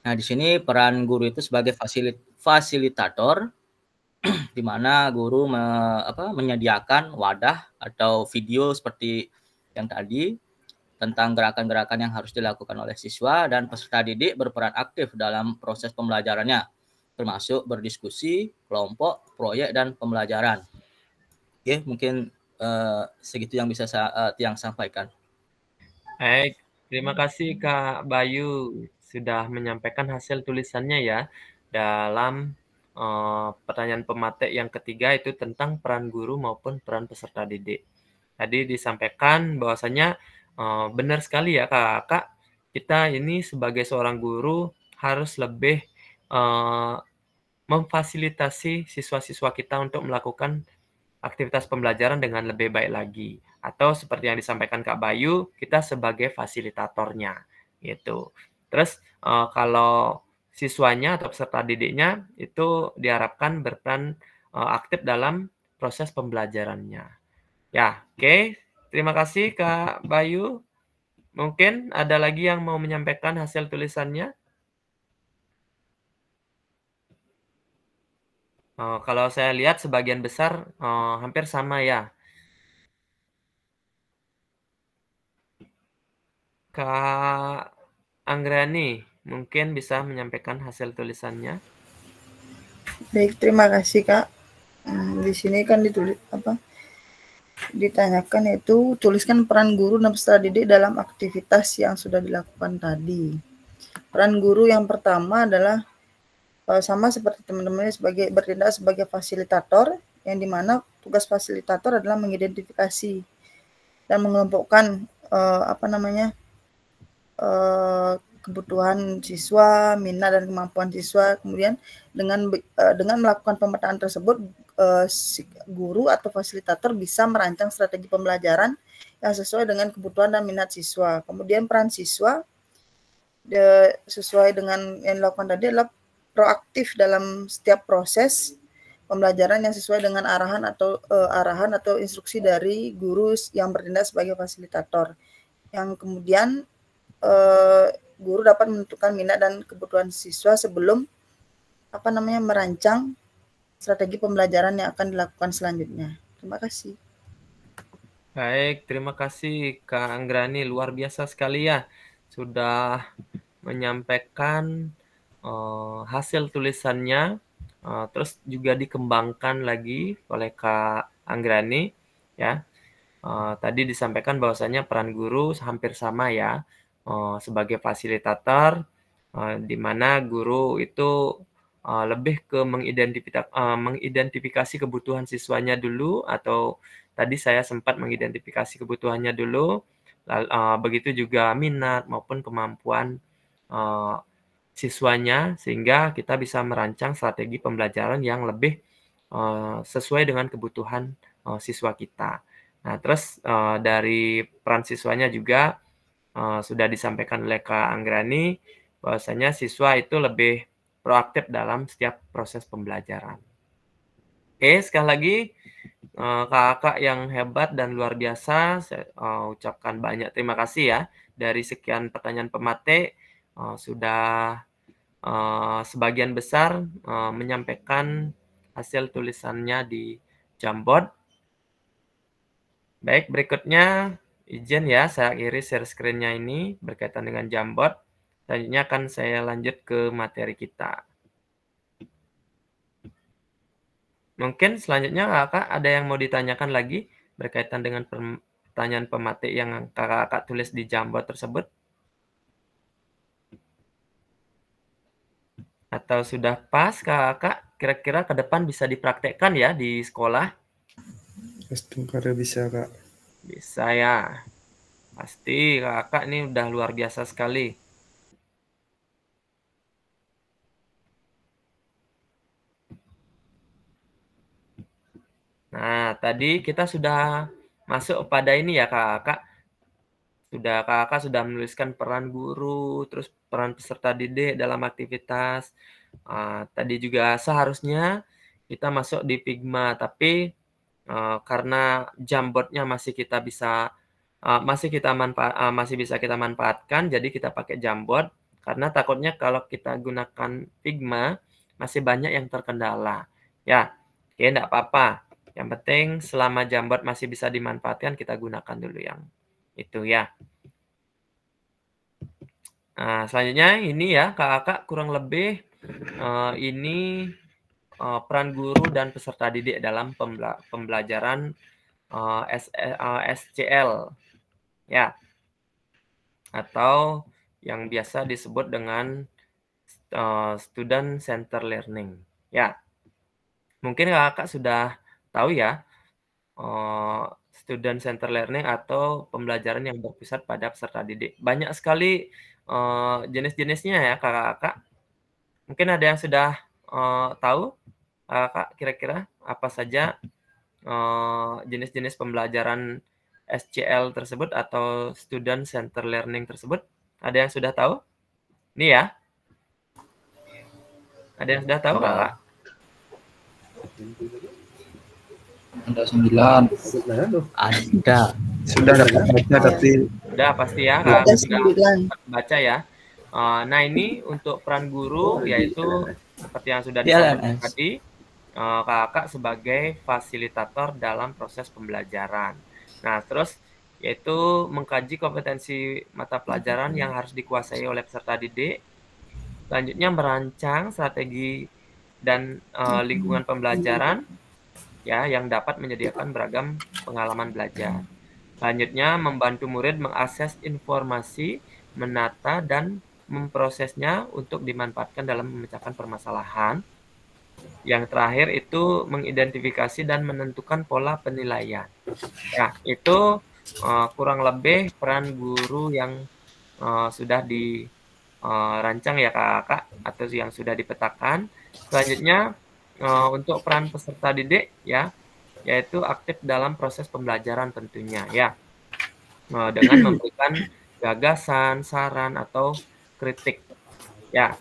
Nah, di sini peran guru itu sebagai fasilitator, di mana guru menyediakan wadah atau video seperti yang tadi tentang gerakan-gerakan yang harus dilakukan oleh siswa, dan peserta didik berperan aktif dalam proses pembelajarannya, termasuk berdiskusi, kelompok, proyek, dan pembelajaran. Oke, mungkin segitu yang bisa Tiang sampaikan. Baik, terima kasih Kak Bayu sudah menyampaikan hasil tulisannya ya dalam pertanyaan pematik yang ketiga, itu tentang peran guru maupun peran peserta didik. Tadi disampaikan bahwasanya benar sekali ya Kak, kita ini sebagai seorang guru harus lebih memfasilitasi siswa-siswa kita untuk melakukan aktivitas pembelajaran dengan lebih baik lagi. Atau seperti yang disampaikan Kak Bayu, kita sebagai fasilitatornya gitu. Terus kalau siswanya atau peserta didiknya itu diharapkan berperan aktif dalam proses pembelajarannya. Ya, oke. Terima kasih Kak Bayu. Mungkin ada lagi yang mau menyampaikan hasil tulisannya? Kalau saya lihat sebagian besar hampir sama ya. Kak Anggrani mungkin bisa menyampaikan hasil tulisannya. Baik, terima kasih Kak. Di sini kan ditulis ditanyakan yaitu tuliskan peran guru dan peserta didik dalam aktivitas yang sudah dilakukan tadi. Peran guru yang pertama adalah sama seperti teman-teman bertindak sebagai fasilitator, yang dimana tugas fasilitator adalah mengidentifikasi dan mengelompokkan kebutuhan siswa, minat dan kemampuan siswa. Kemudian dengan melakukan pemetaan tersebut, guru atau fasilitator bisa merancang strategi pembelajaran yang sesuai dengan kebutuhan dan minat siswa. Kemudian peran siswa sesuai dengan yang dilakukan tadi adalah proaktif dalam setiap proses pembelajaran yang sesuai dengan arahan atau instruksi dari guru yang bertindak sebagai fasilitator. Yang kemudian guru dapat menentukan minat dan kebutuhan siswa sebelum merancang strategi pembelajaran yang akan dilakukan selanjutnya. Terima kasih. Baik, terima kasih Kak Anggrani, luar biasa sekali ya sudah menyampaikan hasil tulisannya, terus juga dikembangkan lagi oleh Kak Anggrani ya. Tadi disampaikan bahwasanya peran guru hampir sama ya, sebagai fasilitator, di mana guru itu lebih ke mengidentifikasi kebutuhan siswanya dulu, atau tadi saya sempat mengidentifikasi kebutuhannya dulu, begitu juga minat maupun kemampuan siswanya, sehingga kita bisa merancang strategi pembelajaran yang lebih sesuai dengan kebutuhan siswa kita. Nah, terus dari peran siswanya juga sudah disampaikan oleh Kak Anggrani, bahwasanya siswa itu lebih proaktif dalam setiap proses pembelajaran. Oke, sekali lagi kakak yang hebat dan luar biasa, saya ucapkan banyak terima kasih ya. Dari sekian pertanyaan pematik, sudah sebagian besar menyampaikan hasil tulisannya di Jamboard. Baik, berikutnya izin ya saya akhiri share screen-nya ini berkaitan dengan Jamboard. Selanjutnya akan saya lanjut ke materi kita. Mungkin selanjutnya kakak ada yang mau ditanyakan lagi berkaitan dengan pertanyaan pematik yang kakak tulis di Jamboard tersebut? Atau sudah pas kakak kira-kira ke depan bisa dipraktekkan ya di sekolah? Karena bisa Kak. Bisa ya. Pasti kakak ini udah luar biasa sekali. Nah, tadi kita sudah masuk pada ini ya kakak. kakak sudah menuliskan peran guru, terus peran peserta didik dalam aktivitas. Tadi juga seharusnya kita masuk di Figma, tapi karena Jamboardnya masih bisa kita manfaatkan, jadi kita pakai Jamboard. Karena takutnya kalau kita gunakan Figma masih banyak yang terkendala. Ya, oke, enggak apa-apa. Yang penting selama Jamboard masih bisa dimanfaatkan, kita gunakan dulu yang itu ya. Nah, selanjutnya ini ya kakak kurang lebih ini peran guru dan peserta didik dalam pembelajaran SCL ya, atau yang biasa disebut dengan student center learning ya. Mungkin kakak sudah tahu ya, student center learning atau pembelajaran yang berpusat pada peserta didik. Banyak sekali jenis-jenisnya ya kakak-kakak. Mungkin ada yang sudah tahu kakak kira-kira apa saja jenis-jenis pembelajaran SCL tersebut atau student center learning tersebut? Ada yang sudah tahu? Ini ya. Ada yang sudah tahu kakak? Ada 9. Ada. Sudah dapat baca tapi Sudah pasti ya, Ada sudah 9. baca ya. Nah ini untuk peran guru yaitu seperti yang sudah Di disampaikan LMS. tadi, kakak sebagai fasilitator dalam proses pembelajaran. Nah terus yaitu mengkaji kompetensi mata pelajaran yang harus dikuasai oleh peserta didik. Selanjutnya merancang strategi dan lingkungan pembelajaran ya yang dapat menyediakan beragam pengalaman belajar. Selanjutnya membantu murid mengakses informasi, menata dan memprosesnya untuk dimanfaatkan dalam memecahkan permasalahan. Yang terakhir itu mengidentifikasi dan menentukan pola penilaian. Ya, itu kurang lebih peran guru yang sudah dirancang ya kakak atau yang sudah dipetakan. Selanjutnya untuk peran peserta didik ya, yaitu aktif dalam proses pembelajaran tentunya ya, dengan memberikan gagasan, saran atau kritik ya.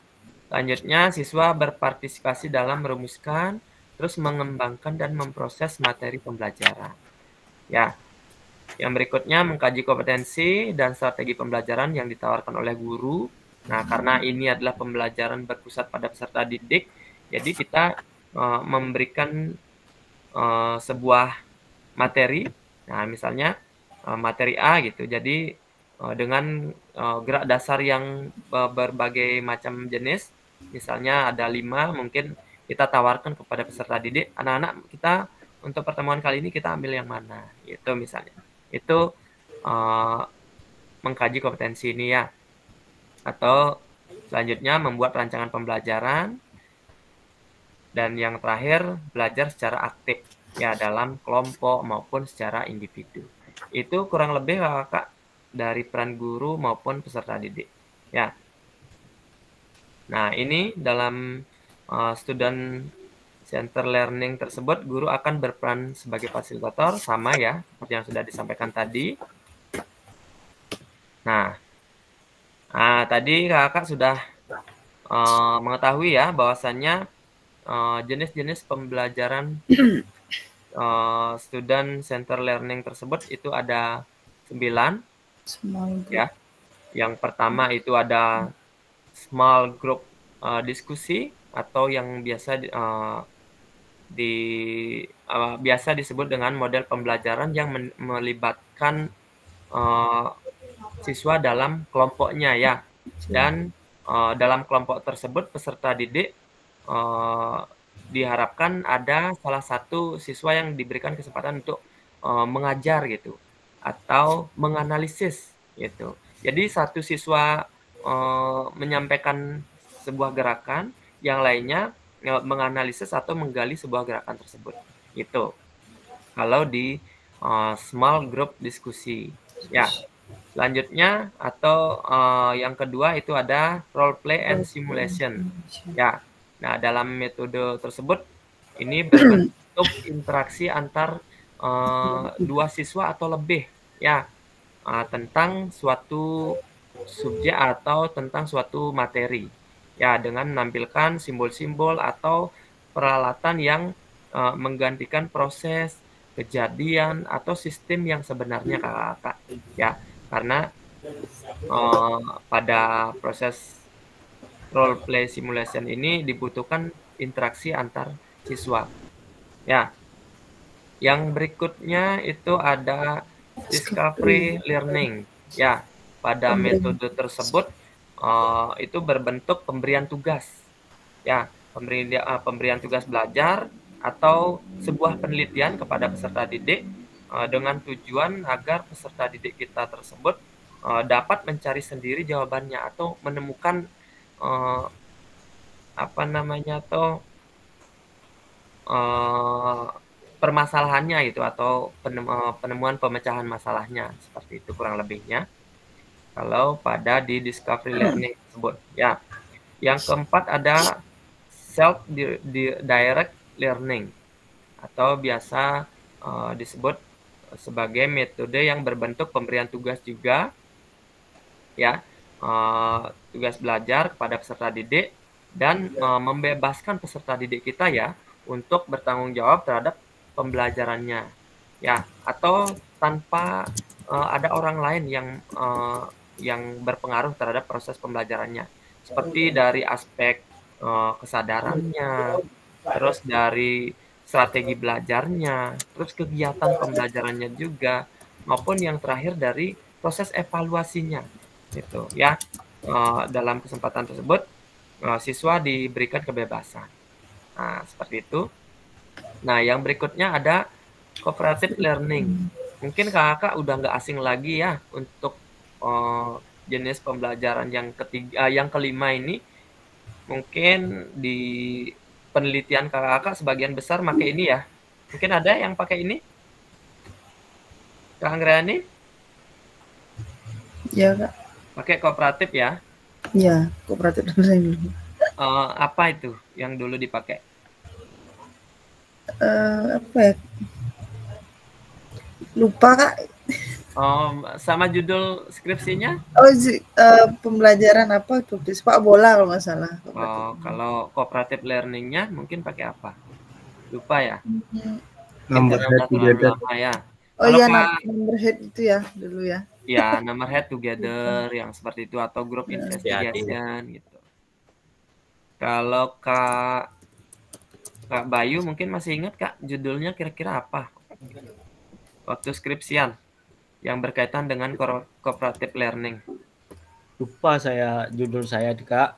Selanjutnya siswa berpartisipasi dalam merumuskan, terus mengembangkan dan memproses materi pembelajaran ya. Yang berikutnya mengkaji kompetensi dan strategi pembelajaran yang ditawarkan oleh guru. Nah, karena ini adalah pembelajaran berpusat pada peserta didik, jadi kita memberikan sebuah materi. Nah, misalnya materi A gitu. Jadi dengan gerak dasar yang berbagai macam jenis, misalnya ada 5, mungkin kita tawarkan kepada peserta didik, anak-anak kita untuk pertemuan kali ini kita ambil yang mana, itu misalnya. Itu mengkaji kompetensi ini ya. Atau selanjutnya membuat rancangan pembelajaran. Dan yang terakhir, belajar secara aktif ya dalam kelompok maupun secara individu. Itu kurang lebih kakak dari peran guru maupun peserta didik ya. Nah, ini dalam student center learning tersebut guru akan berperan sebagai fasilitator sama ya seperti yang sudah disampaikan tadi. Nah, tadi kakak sudah mengetahui ya bahwasannya jenis-jenis pembelajaran student center learning tersebut itu ada 9 ya. Yang pertama itu ada small group diskusi atau yang biasa disebut dengan model pembelajaran yang melibatkan siswa dalam kelompoknya ya. Dan dalam kelompok tersebut peserta didik diharapkan ada salah satu siswa yang diberikan kesempatan untuk mengajar gitu atau menganalisis gitu. Jadi satu siswa menyampaikan sebuah gerakan, yang lainnya menganalisis atau menggali sebuah gerakan tersebut. Itu kalau di small group diskusi ya. Selanjutnya atau yang kedua itu ada role play and simulation ya. Nah, dalam metode tersebut ini berbentuk interaksi antar 2 siswa atau lebih ya. tentang suatu subjek atau tentang suatu materi. Ya, dengan menampilkan simbol-simbol atau peralatan yang menggantikan proses, kejadian, atau sistem yang sebenarnya kakak-kakak. Ya, karena pada proses role play simulation ini dibutuhkan interaksi antar siswa. Ya, yang berikutnya itu ada discovery learning. Ya, pada metode tersebut itu berbentuk pemberian tugas. Ya, pemberian tugas belajar atau sebuah penelitian kepada peserta didik dengan tujuan agar peserta didik kita tersebut dapat mencari sendiri jawabannya atau menemukan permasalahannya itu atau penemuan pemecahan masalahnya, seperti itu kurang lebihnya kalau pada di discovery learning tersebut. Ya, yang keempat ada self direct learning atau biasa disebut sebagai metode yang berbentuk pemberian tugas juga, ya, tugas belajar kepada peserta didik dan membebaskan peserta didik kita ya untuk bertanggung jawab terhadap pembelajarannya, ya, atau tanpa ada orang lain yang berpengaruh terhadap proses pembelajarannya, seperti dari aspek kesadarannya, terus dari strategi belajarnya, terus kegiatan pembelajarannya juga, maupun yang terakhir dari proses evaluasinya, gitu ya. Dalam kesempatan tersebut siswa diberikan kebebasan. Nah, seperti itu. Nah, yang berikutnya ada cooperative learning. Mungkin kakak udah nggak asing lagi ya untuk jenis pembelajaran yang kelima ini. Mungkin di penelitian kakak sebagian besar pakai ini ya. Mungkin ada yang pakai ini? Kak Anggrani? Ya, Kak. Pakai kooperatif ya? Ya, kooperatif learning. Apa itu yang dulu dipakai? Apa ya? Lupa, Kak. Sama judul skripsinya? Pembelajaran apa tuh? Sepak bola kalau nggak salah. Kalau cooperative learning-nya mungkin pakai apa? Lupa ya? Number head together. Ya. Oh iya, number head itu ya dulu ya. Ya, number head together yang seperti itu atau group investigation gitu. Kalau Kak Bayu mungkin masih ingat Kak judulnya kira-kira apa? Waktu skripsian yang berkaitan dengan cooperative learning. Lupa saya judul saya Kak.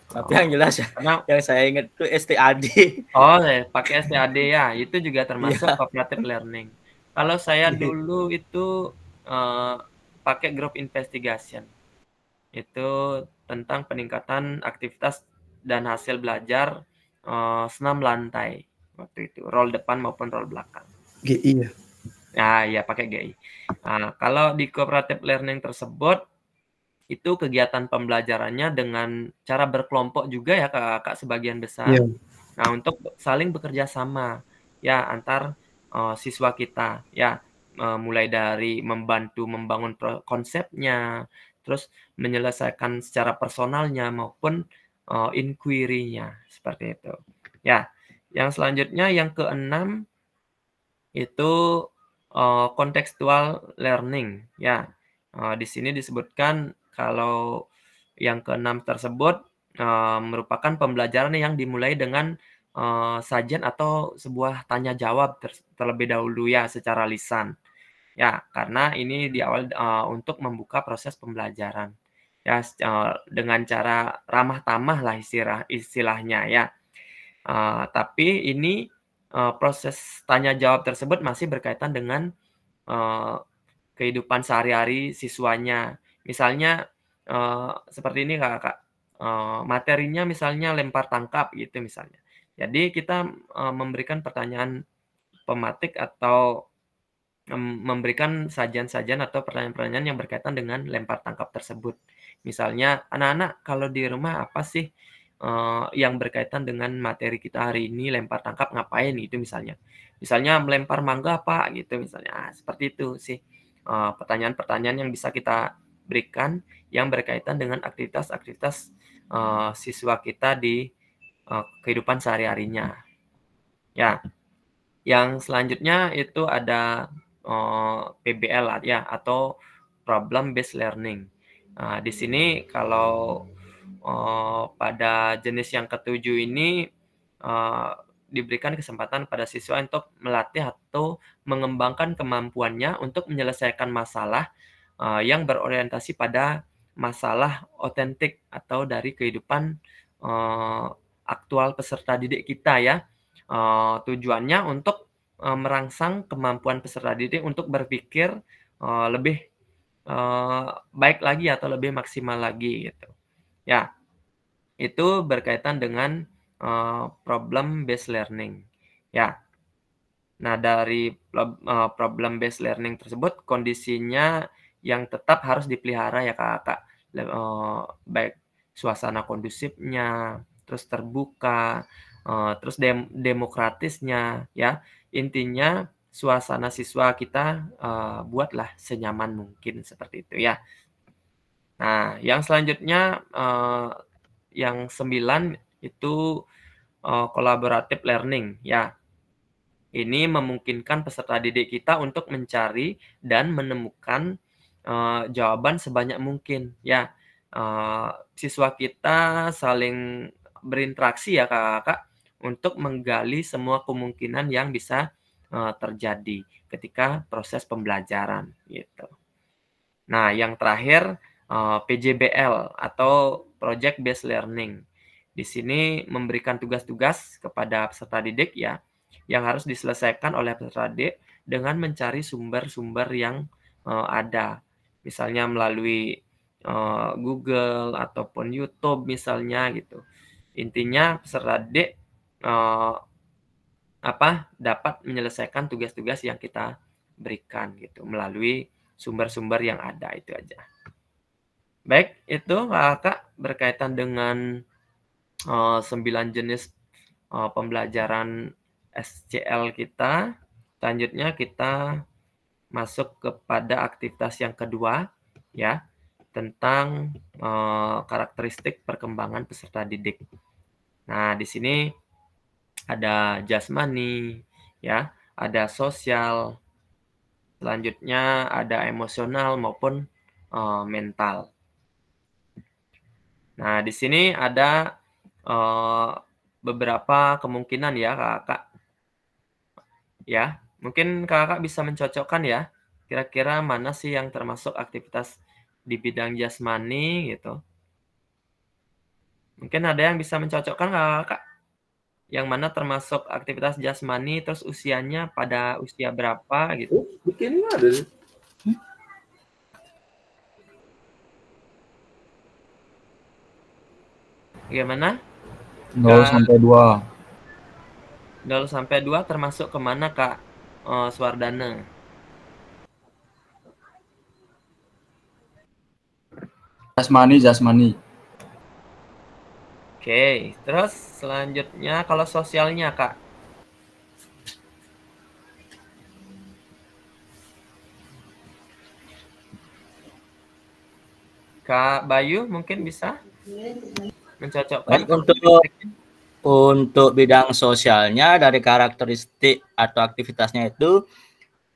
Tapi yang jelas yang saya ingat itu STAD. Oh, pakai STAD ya. Itu juga termasuk cooperative learning. Kalau saya dulu itu pakai group investigation. Itu tentang peningkatan aktivitas dan hasil belajar senam lantai waktu itu, roll depan maupun roll belakang. GI ya? Nah, ya pakai GI. Nah, kalau di cooperative learning tersebut itu kegiatan pembelajarannya dengan cara berkelompok juga ya kakak sebagian besar. Yeah. Nah, untuk saling bekerja sama ya antar siswa kita ya, mulai dari membantu membangun konsepnya, terus menyelesaikan secara personalnya maupun inquiry-nya seperti itu. Ya, yang selanjutnya yang keenam itu contextual learning ya. Di sini disebutkan kalau yang keenam tersebut merupakan pembelajaran yang dimulai dengan sajian atau sebuah tanya jawab terlebih dahulu ya secara lisan. Ya, karena ini di awal untuk membuka proses pembelajaran. Ya, dengan cara ramah tamah lah istilahnya ya. Tapi ini proses tanya jawab tersebut masih berkaitan dengan kehidupan sehari-hari siswanya. Misalnya seperti ini Kak, materinya misalnya lempar tangkap gitu misalnya. Jadi kita memberikan pertanyaan pematik atau memberikan sajian-sajian atau pertanyaan-pertanyaan yang berkaitan dengan lempar tangkap tersebut. Misalnya, anak-anak kalau di rumah apa sih yang berkaitan dengan materi kita hari ini, lempar tangkap ngapain gitu misalnya. Misalnya melempar mangga apa gitu misalnya. Seperti itu sih. pertanyaan-pertanyaan yang bisa kita berikan yang berkaitan dengan aktivitas-aktivitas siswa kita di kehidupan sehari-harinya. Ya, yang selanjutnya itu ada PBL ya, atau problem based learning. Di sini kalau pada jenis yang ketujuh ini diberikan kesempatan pada siswa untuk melatih atau mengembangkan kemampuannya untuk menyelesaikan masalah yang berorientasi pada masalah otentik atau dari kehidupan aktual peserta didik kita ya. Tujuannya untuk merangsang kemampuan peserta didik untuk berpikir lebih baik lagi atau lebih maksimal lagi gitu. Ya, itu berkaitan dengan problem based learning. Ya. Nah, dari problem based learning tersebut kondisinya yang tetap harus dipelihara ya Kakak. Baik suasana kondusifnya, terus terbuka, terus demokratisnya ya. Intinya suasana siswa kita buatlah senyaman mungkin seperti itu ya. Nah, yang selanjutnya yang 9 itu collaborative learning ya. Ini memungkinkan peserta didik kita untuk mencari dan menemukan jawaban sebanyak mungkin ya. Siswa kita saling berinteraksi ya Kakak untuk menggali semua kemungkinan yang bisa terjadi ketika proses pembelajaran gitu. Nah, yang terakhir PJBL atau Project Based Learning. Di sini memberikan tugas-tugas kepada peserta didik ya, yang harus diselesaikan oleh peserta didik dengan mencari sumber-sumber yang ada. Misalnya melalui Google ataupun YouTube misalnya gitu. Intinya peserta didik dapat menyelesaikan tugas-tugas yang kita berikan gitu melalui sumber-sumber yang ada, itu aja. Baik, itu Kakak berkaitan dengan 9 jenis pembelajaran SCL kita. Selanjutnya kita masuk kepada aktivitas yang kedua ya, tentang karakteristik perkembangan peserta didik. Nah, di sini ada jasmani ya, ada sosial, selanjutnya ada emosional maupun mental. Nah, di sini ada beberapa kemungkinan ya Kakak. Ya, mungkin Kakak bisa mencocokkan ya, kira-kira mana sih yang termasuk aktivitas di bidang jasmani gitu. Mungkin ada yang bisa mencocokkan Kakak? Yang mana termasuk aktivitas jasmani, terus usianya pada usia berapa gitu? Bikin ada. Gimana? 0 sampai 2. 0 sampai 2 termasuk kemana Kak Swardana? Jasmani. Oke, terus selanjutnya kalau sosialnya Kak? Kak Bayu mungkin bisa mencocokkan. Baik, untuk bidang sosialnya dari karakteristik atau aktivitasnya itu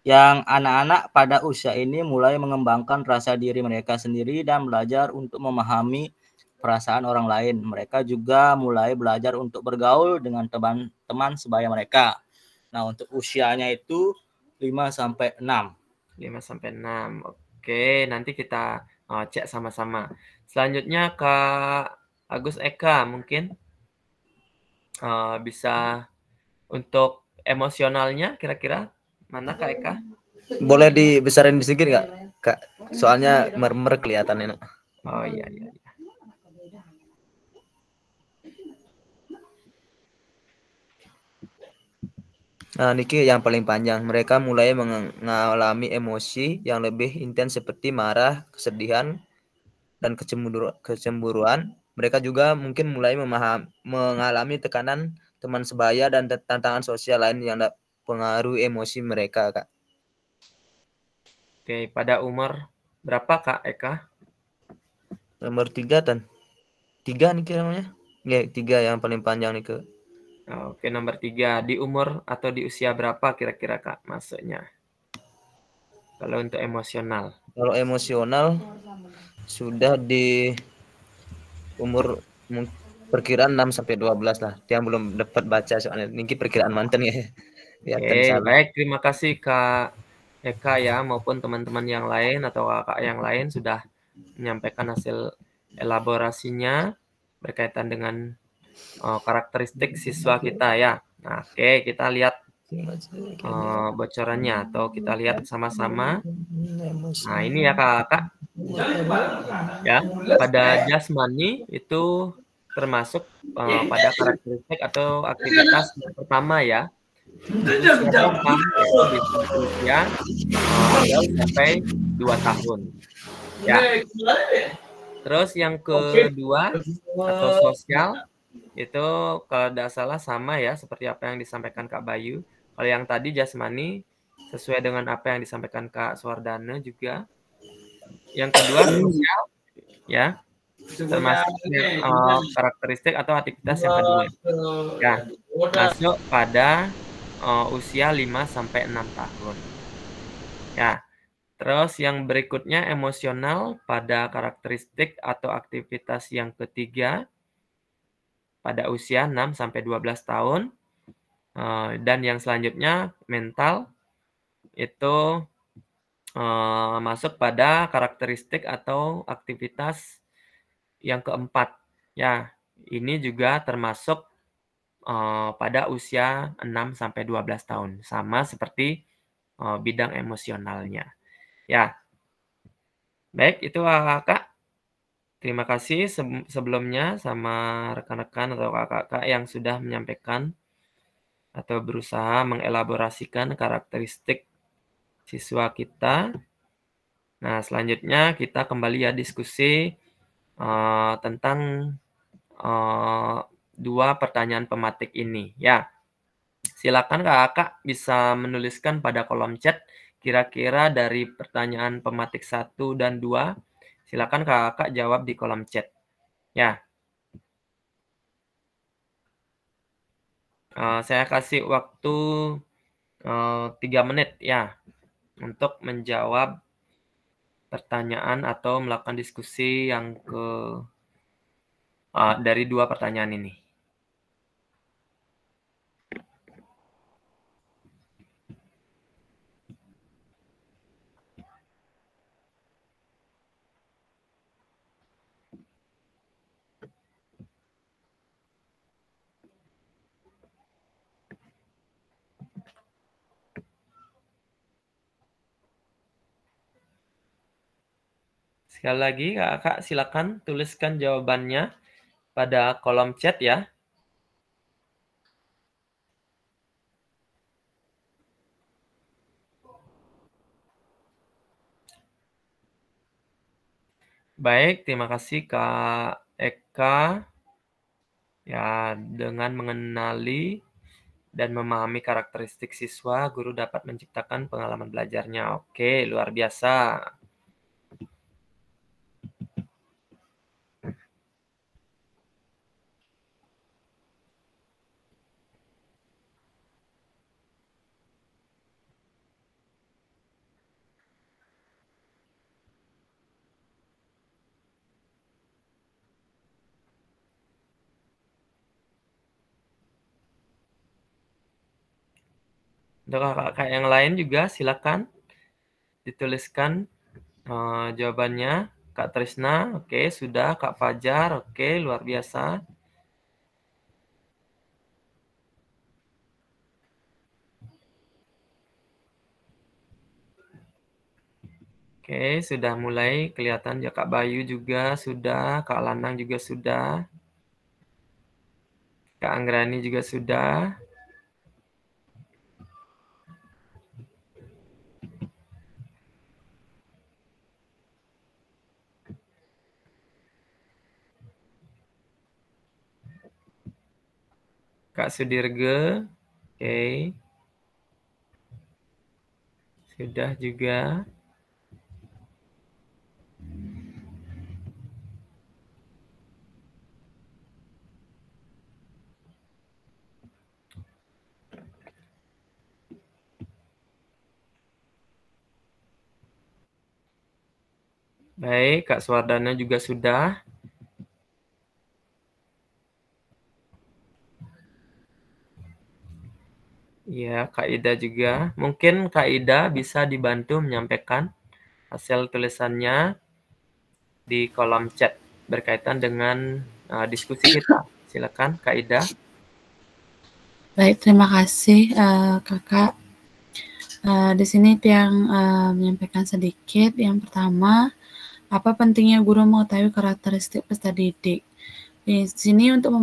yang anak-anak pada usia ini mulai mengembangkan rasa diri mereka sendiri dan belajar untuk memahami perasaan orang lain. Mereka juga mulai belajar untuk bergaul dengan teman-teman sebaya mereka. Nah, untuk usianya itu 5 sampai 6. 5 sampai 6. Oke, nanti kita cek sama-sama. Selanjutnya Kak Agus Eka mungkin bisa untuk emosionalnya kira-kira mana Kak Eka? Boleh dibesarin sedikit nggak Kak? Soalnya mermer kelihatannya. Oh iya. Nah, Niki yang paling panjang. Mereka mulai mengalami emosi yang lebih intens seperti marah, kesedihan, dan kecemburuan. Mereka juga mungkin mulai mengalami tekanan teman sebaya dan tantangan sosial lain yang pengaruh emosi mereka, Kak. Oke, pada umur berapa Kak Eka? Nomor 3 Tan. 3 nih namanya. Ya, 3 yang paling panjang nih ke. Oke, nomor 3. Di umur atau di usia berapa kira-kira Kak masuknya? Kalau untuk emosional. Kalau emosional sudah di umur perkiraan 6 sampai 12 lah. Dia belum dapat baca soalnya. Ini perkiraan mantan ya. Oke, baik. Terima kasih Kak Eka ya maupun teman-teman yang lain atau kakak yang lain sudah menyampaikan hasil elaborasinya berkaitan dengan karakteristik siswa kita ya. Nah, oke, kita lihat bocorannya atau kita lihat sama-sama. Nah, ini ya kakak. Ya, pada jasmani itu termasuk pada karakteristik atau aktivitas yang pertama ya. Usia sampai 2 tahun. Ya. Terus yang kedua atau sosial itu kalau tidak salah sama ya seperti apa yang disampaikan Kak Bayu. Kalau yang tadi jasmani sesuai dengan apa yang disampaikan Kak Suwardana juga. Yang kedua sosial ya termasuk karakteristik atau aktivitas yang kedua. Ya, masuk pada usia 5 sampai 6 tahun. Ya. Terus yang berikutnya emosional pada karakteristik atau aktivitas yang ketiga pada usia 6 sampai 12 tahun. Dan yang selanjutnya mental itu masuk pada karakteristik atau aktivitas yang keempat. Ya, ini juga termasuk pada usia 6 sampai 12 tahun, sama seperti bidang emosionalnya. Ya. Baik, itu Kakak. Terima kasih sebelumnya sama rekan-rekan atau kakak-kakak yang sudah menyampaikan atau berusaha mengelaborasikan karakteristik siswa kita. Nah, selanjutnya kita kembali ya diskusi tentang 2 pertanyaan pematik ini. Ya, silakan kakak bisa menuliskan pada kolom chat kira-kira dari pertanyaan pematik 1 dan 2. Silakan kakak jawab di kolom chat. Ya. Saya kasih waktu 3 menit ya untuk menjawab pertanyaan atau melakukan diskusi yang dari 2 pertanyaan ini. Sekali lagi, kakak silakan tuliskan jawabannya pada kolom chat ya. Baik, terima kasih Kak Eka. Ya, dengan mengenali dan memahami karakteristik siswa, guru dapat menciptakan pengalaman belajarnya. Oke, luar biasa. Untuk kakak yang lain juga silakan dituliskan jawabannya. Kak Trisna, oke, sudah. Kak Fajar, oke, luar biasa. Oke, sudah mulai kelihatan ya Kak Bayu juga sudah, Kak Lanang juga sudah. Kak Anggrani juga sudah. Kak Sudirge, oke. Sudah juga. Baik, Kak Suwardana juga sudah. Iya, Kak Ida juga. Mungkin Kak Ida bisa dibantu menyampaikan hasil tulisannya di kolom chat berkaitan dengan diskusi kita. Silakan, Kak Ida. Baik, terima kasih Kakak. Di sini yang menyampaikan sedikit. Yang pertama, apa pentingnya guru mengetahui karakteristik peserta didik? Di sini untuk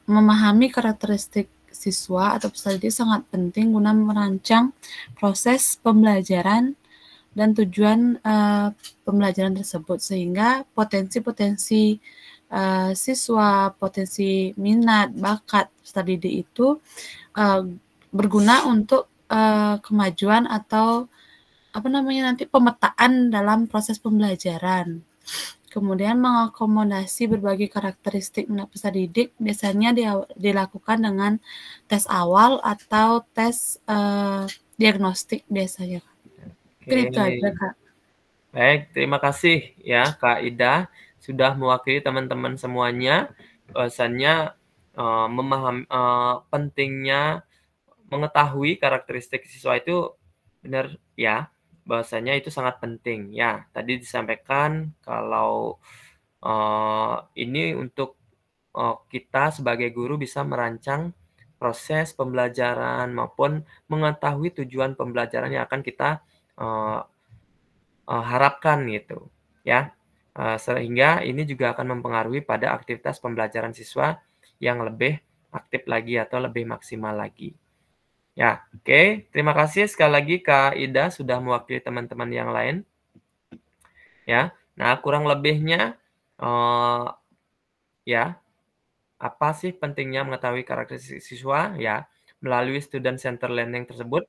memahami karakteristik siswa atau peserta didik sangat penting guna merancang proses pembelajaran dan tujuan pembelajaran tersebut, sehingga potensi-potensi siswa, potensi minat, bakat peserta didik itu berguna untuk kemajuan atau nanti pemetaan dalam proses pembelajaran. Kemudian mengakomodasi berbagai karakteristik minat peserta didik biasanya dilakukan dengan tes awal atau tes diagnostik biasanya. Oke, itu aja, Kak. Baik, terima kasih ya Kak Ida sudah mewakili teman-teman semuanya. Bahwasannya memahami pentingnya mengetahui karakteristik siswa itu benar ya. Bahwasanya itu sangat penting ya. Tadi disampaikan kalau ini untuk kita sebagai guru bisa merancang proses pembelajaran maupun mengetahui tujuan pembelajaran yang akan kita harapkan gitu ya. Sehingga ini juga akan mempengaruhi pada aktivitas pembelajaran siswa yang lebih aktif lagi atau lebih maksimal lagi. Ya, oke. Terima kasih sekali lagi Kak Ida sudah mewakili teman-teman yang lain. Ya, nah kurang lebihnya ya, apa sih pentingnya mengetahui karakteristik siswa? Ya, melalui student center learning tersebut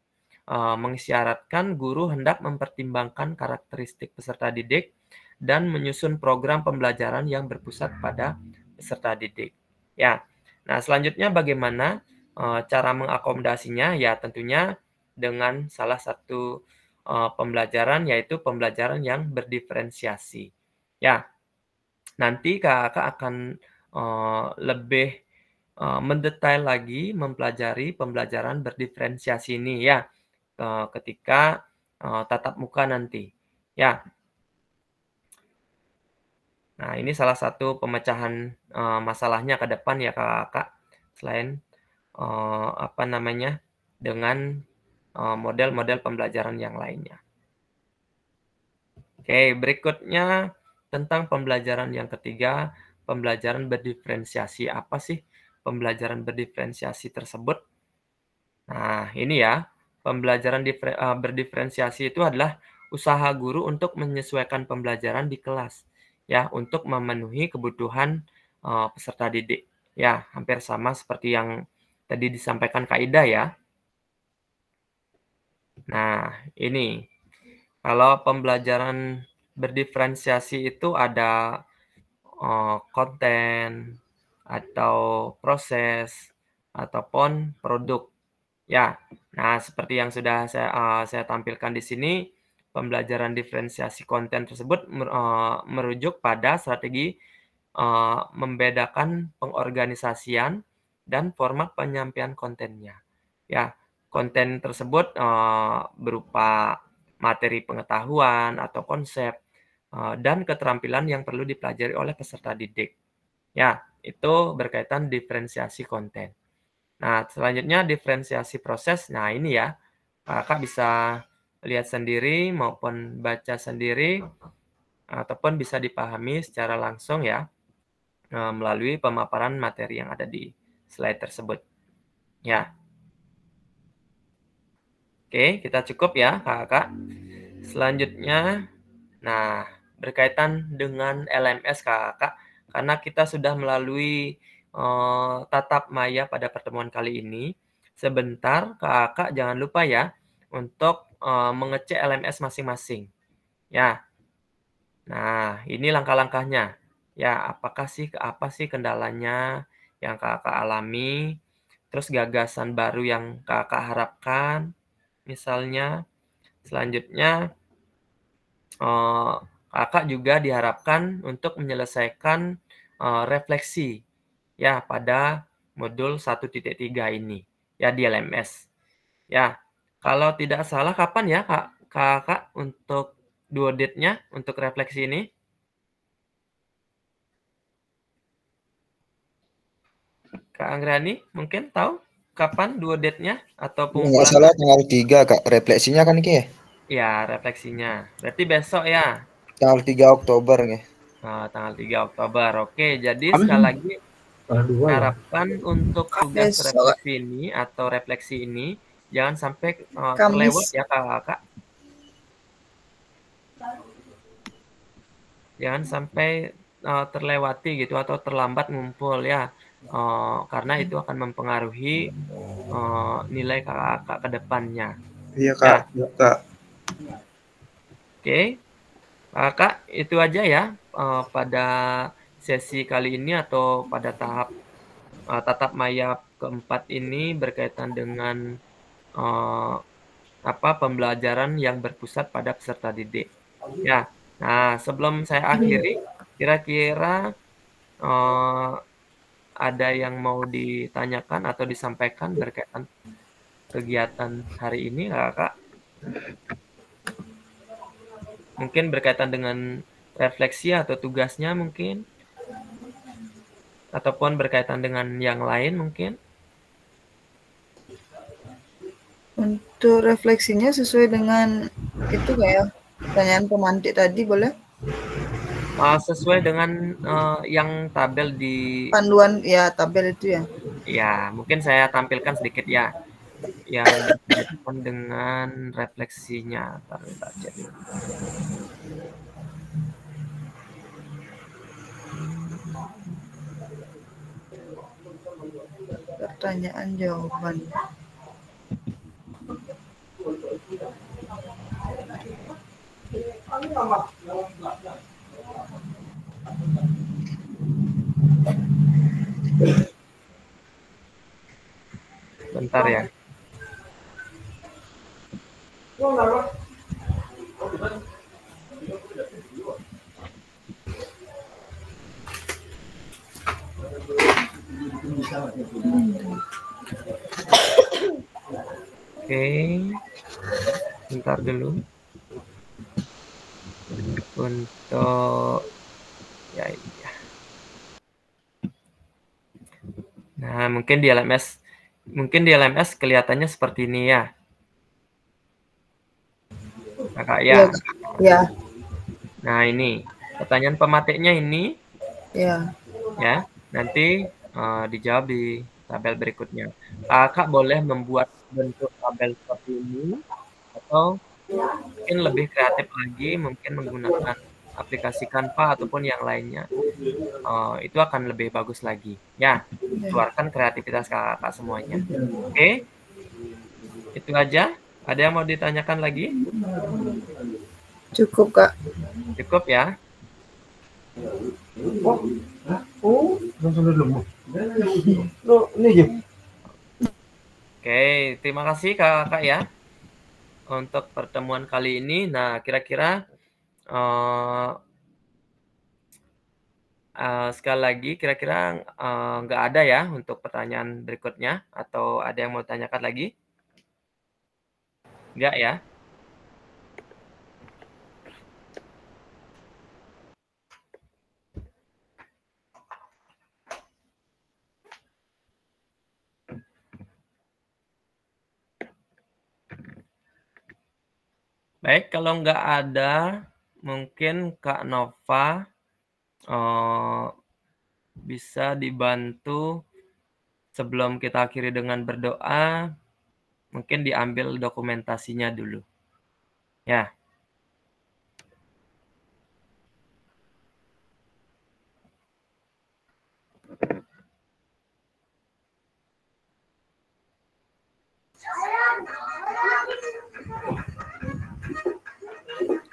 mengisyaratkan guru hendak mempertimbangkan karakteristik peserta didik dan menyusun program pembelajaran yang berpusat pada peserta didik. Ya, nah selanjutnya bagaimana cara mengakomodasinya? Ya, tentunya dengan salah satu pembelajaran yaitu pembelajaran yang berdiferensiasi. Ya, nanti Kakak akan lebih mendetail lagi mempelajari pembelajaran berdiferensiasi ini ya ketika tatap muka nanti. Ya. Nah, ini salah satu pemecahan masalahnya ke depan ya Kakak. Selain dengan model-model pembelajaran yang lainnya. Oke, berikutnya tentang pembelajaran yang ketiga, pembelajaran berdiferensiasi. Apa sih pembelajaran berdiferensiasi tersebut? Nah, ini ya, pembelajaran berdiferensiasi itu adalah usaha guru untuk menyesuaikan pembelajaran di kelas, ya, untuk memenuhi kebutuhan peserta didik. Ya, hampir sama seperti yang tadi disampaikan Kak Ida ya. Nah, ini. Kalau pembelajaran berdiferensiasi itu ada konten atau proses ataupun produk. Ya, nah seperti yang sudah saya tampilkan di sini, pembelajaran diferensiasi konten tersebut merujuk pada strategi membedakan pengorganisasian dan format penyampaian kontennya. Ya, konten tersebut berupa materi pengetahuan atau konsep dan keterampilan yang perlu dipelajari oleh peserta didik. Ya, itu berkaitan diferensiasi konten. Nah, selanjutnya diferensiasi proses. Nah, ini ya, Kakak bisa lihat sendiri maupun baca sendiri ataupun bisa dipahami secara langsung ya melalui pemaparan materi yang ada di slide tersebut. Ya. Oke, kita cukup ya, Kakak. Selanjutnya, nah, berkaitan dengan LMS, Kakak, karena kita sudah melalui tatap maya pada pertemuan kali ini. Sebentar, Kakak jangan lupa ya untuk mengecek LMS masing-masing. Ya. Nah, ini langkah-langkahnya. Ya, apa sih kendalanya yang Kakak alami? Terus gagasan baru yang Kakak harapkan. Misalnya, selanjutnya Kakak juga diharapkan untuk menyelesaikan refleksi ya pada modul 1.3 ini ya di LMS. Ya, kalau tidak salah kapan ya Kakak untuk due date-nya untuk refleksi ini? Kak Anggrani mungkin tahu kapan due date-nya atau Nggak pengumpulan? salah tanggal 3 Kak, refleksinya kan iki ya? Ya, refleksinya. Berarti besok ya? Tanggal 3 Oktober ya. Tanggal 3 Oktober. Oke, jadi sekali lagi harapkan untuk tugas refleksi ini atau refleksi ini jangan sampai terlewat ya Kakak. Jangan sampai terlewati gitu atau terlambat ngumpul ya. Karena itu akan mempengaruhi nilai kakak ke depannya. Iya Kak, ya, Kak. Oke, Kakak itu aja ya pada sesi kali ini atau pada tahap tatap maya keempat ini berkaitan dengan pembelajaran yang berpusat pada peserta didik. Ya, nah sebelum saya akhiri, kira-kira ada yang mau ditanyakan atau disampaikan berkaitan kegiatan hari ini, Kakak? Mungkin berkaitan dengan refleksi atau tugasnya mungkin? Ataupun berkaitan dengan yang lain mungkin? Untuk refleksinya sesuai dengan itu nggak ya? Pertanyaan pemantik tadi boleh? Sesuai dengan yang tabel di panduan ya, tabel itu ya. Ya, mungkin saya tampilkan sedikit ya. Yang berkaitan dengan refleksinya. Pertanyaan jawaban. Bentar ya. Oke, bentar dulu. Untuk ya ini ya. Nah, mungkin di LMS kelihatannya seperti ini ya. Kakak ya. Ya. Nah, ini pertanyaan pematiknya ini. Ya. Ya, nanti dijawab di tabel berikutnya. Kakak boleh membuat bentuk tabel seperti ini atau mungkin lebih kreatif lagi, mungkin menggunakan aplikasi Canva ataupun yang lainnya. Itu akan lebih bagus lagi. Ya, keluarkan kreativitas kakak semuanya. Oke, itu aja. Ada yang mau ditanyakan lagi? Cukup, Kak. Cukup ya. Oke, terima kasih kakak ya untuk pertemuan kali ini. Nah, kira-kira sekali lagi, kira-kira nggak ada ya untuk pertanyaan berikutnya, atau ada yang mau tanyakan lagi? Nggak ya? Baik, kalau nggak ada, mungkin Kak Nova bisa dibantu sebelum kita akhiri dengan berdoa, mungkin diambil dokumentasinya dulu. Ya.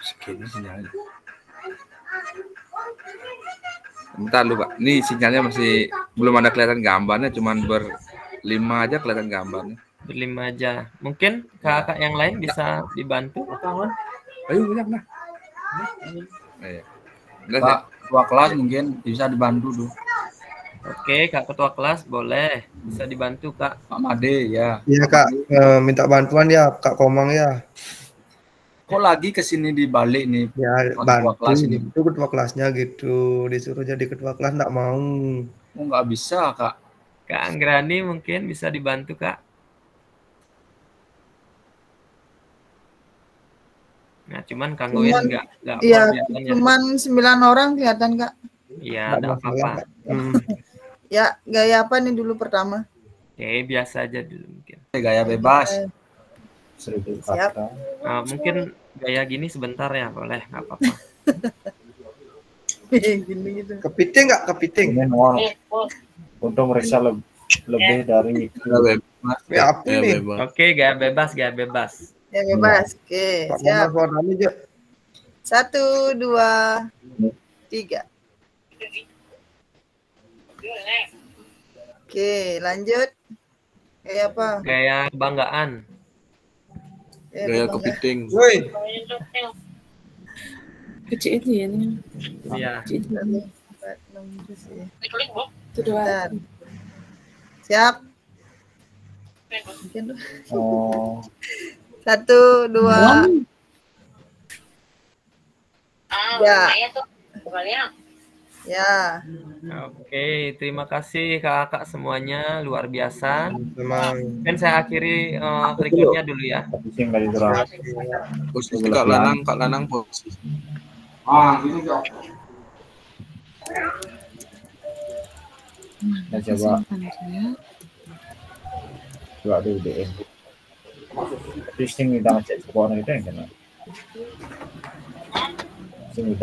Segini sinyalnya. Bentar lu Pak, ini sinyalnya masih belum ada kelihatan gambarnya, cuman berlima aja kelihatan gambarnya. Berlima aja. Mungkin kakak yang lain bisa dibantu. Ayo banyak nah. Pak ketua kelas mungkin bisa dibantu tuh. Oke, Kak Ketua Kelas boleh. Bisa dibantu, Kak. Pak Made ya. Iya Kak, minta bantuan ya Kak Komang ya. Kok lagi kesini dibalik nih? Ya ketua bantu kelas ini. itu ketua kelasnya gitu, disuruh jadi ketua kelas nggak mau. Oh nggak bisa Kak. Kak Anggrani mungkin bisa dibantu, Kak. Nah, cuman Kang Goyen nggak Iya, biasanya. cuman 9 orang kelihatan Kak. Iya, ada apa-apa. Ya, gaya apa nih dulu pertama? Oke, biasa aja dulu mungkin. Gaya bebas. Siap. Mungkin gaya gini sebentar ya, boleh, nggak apa-apa. Gini gitu. Kepiting nggak kepiting? Untuk meriksa lebih dari Ya apa nih? Oke, gaya bebas, gaya bebas. Ya bebas. Oke, siap. 1, 2, 3. Oke, lanjut. Kayak apa? Gaya kebanggaan. Gaya kepiting. Woi. Kecil itu ya ini. Iya. Itu dua. Siap. Oh. 1, 2. Ya. Ya. Oke, terima kasih kakak semuanya, luar biasa. Kan saya akhiri recordnya dulu ya. Posisi Kak Lanang posisi. Ini Kak. Nah, coba dulu deh. Testing udah ngecek sekolah itu yang kena. Sini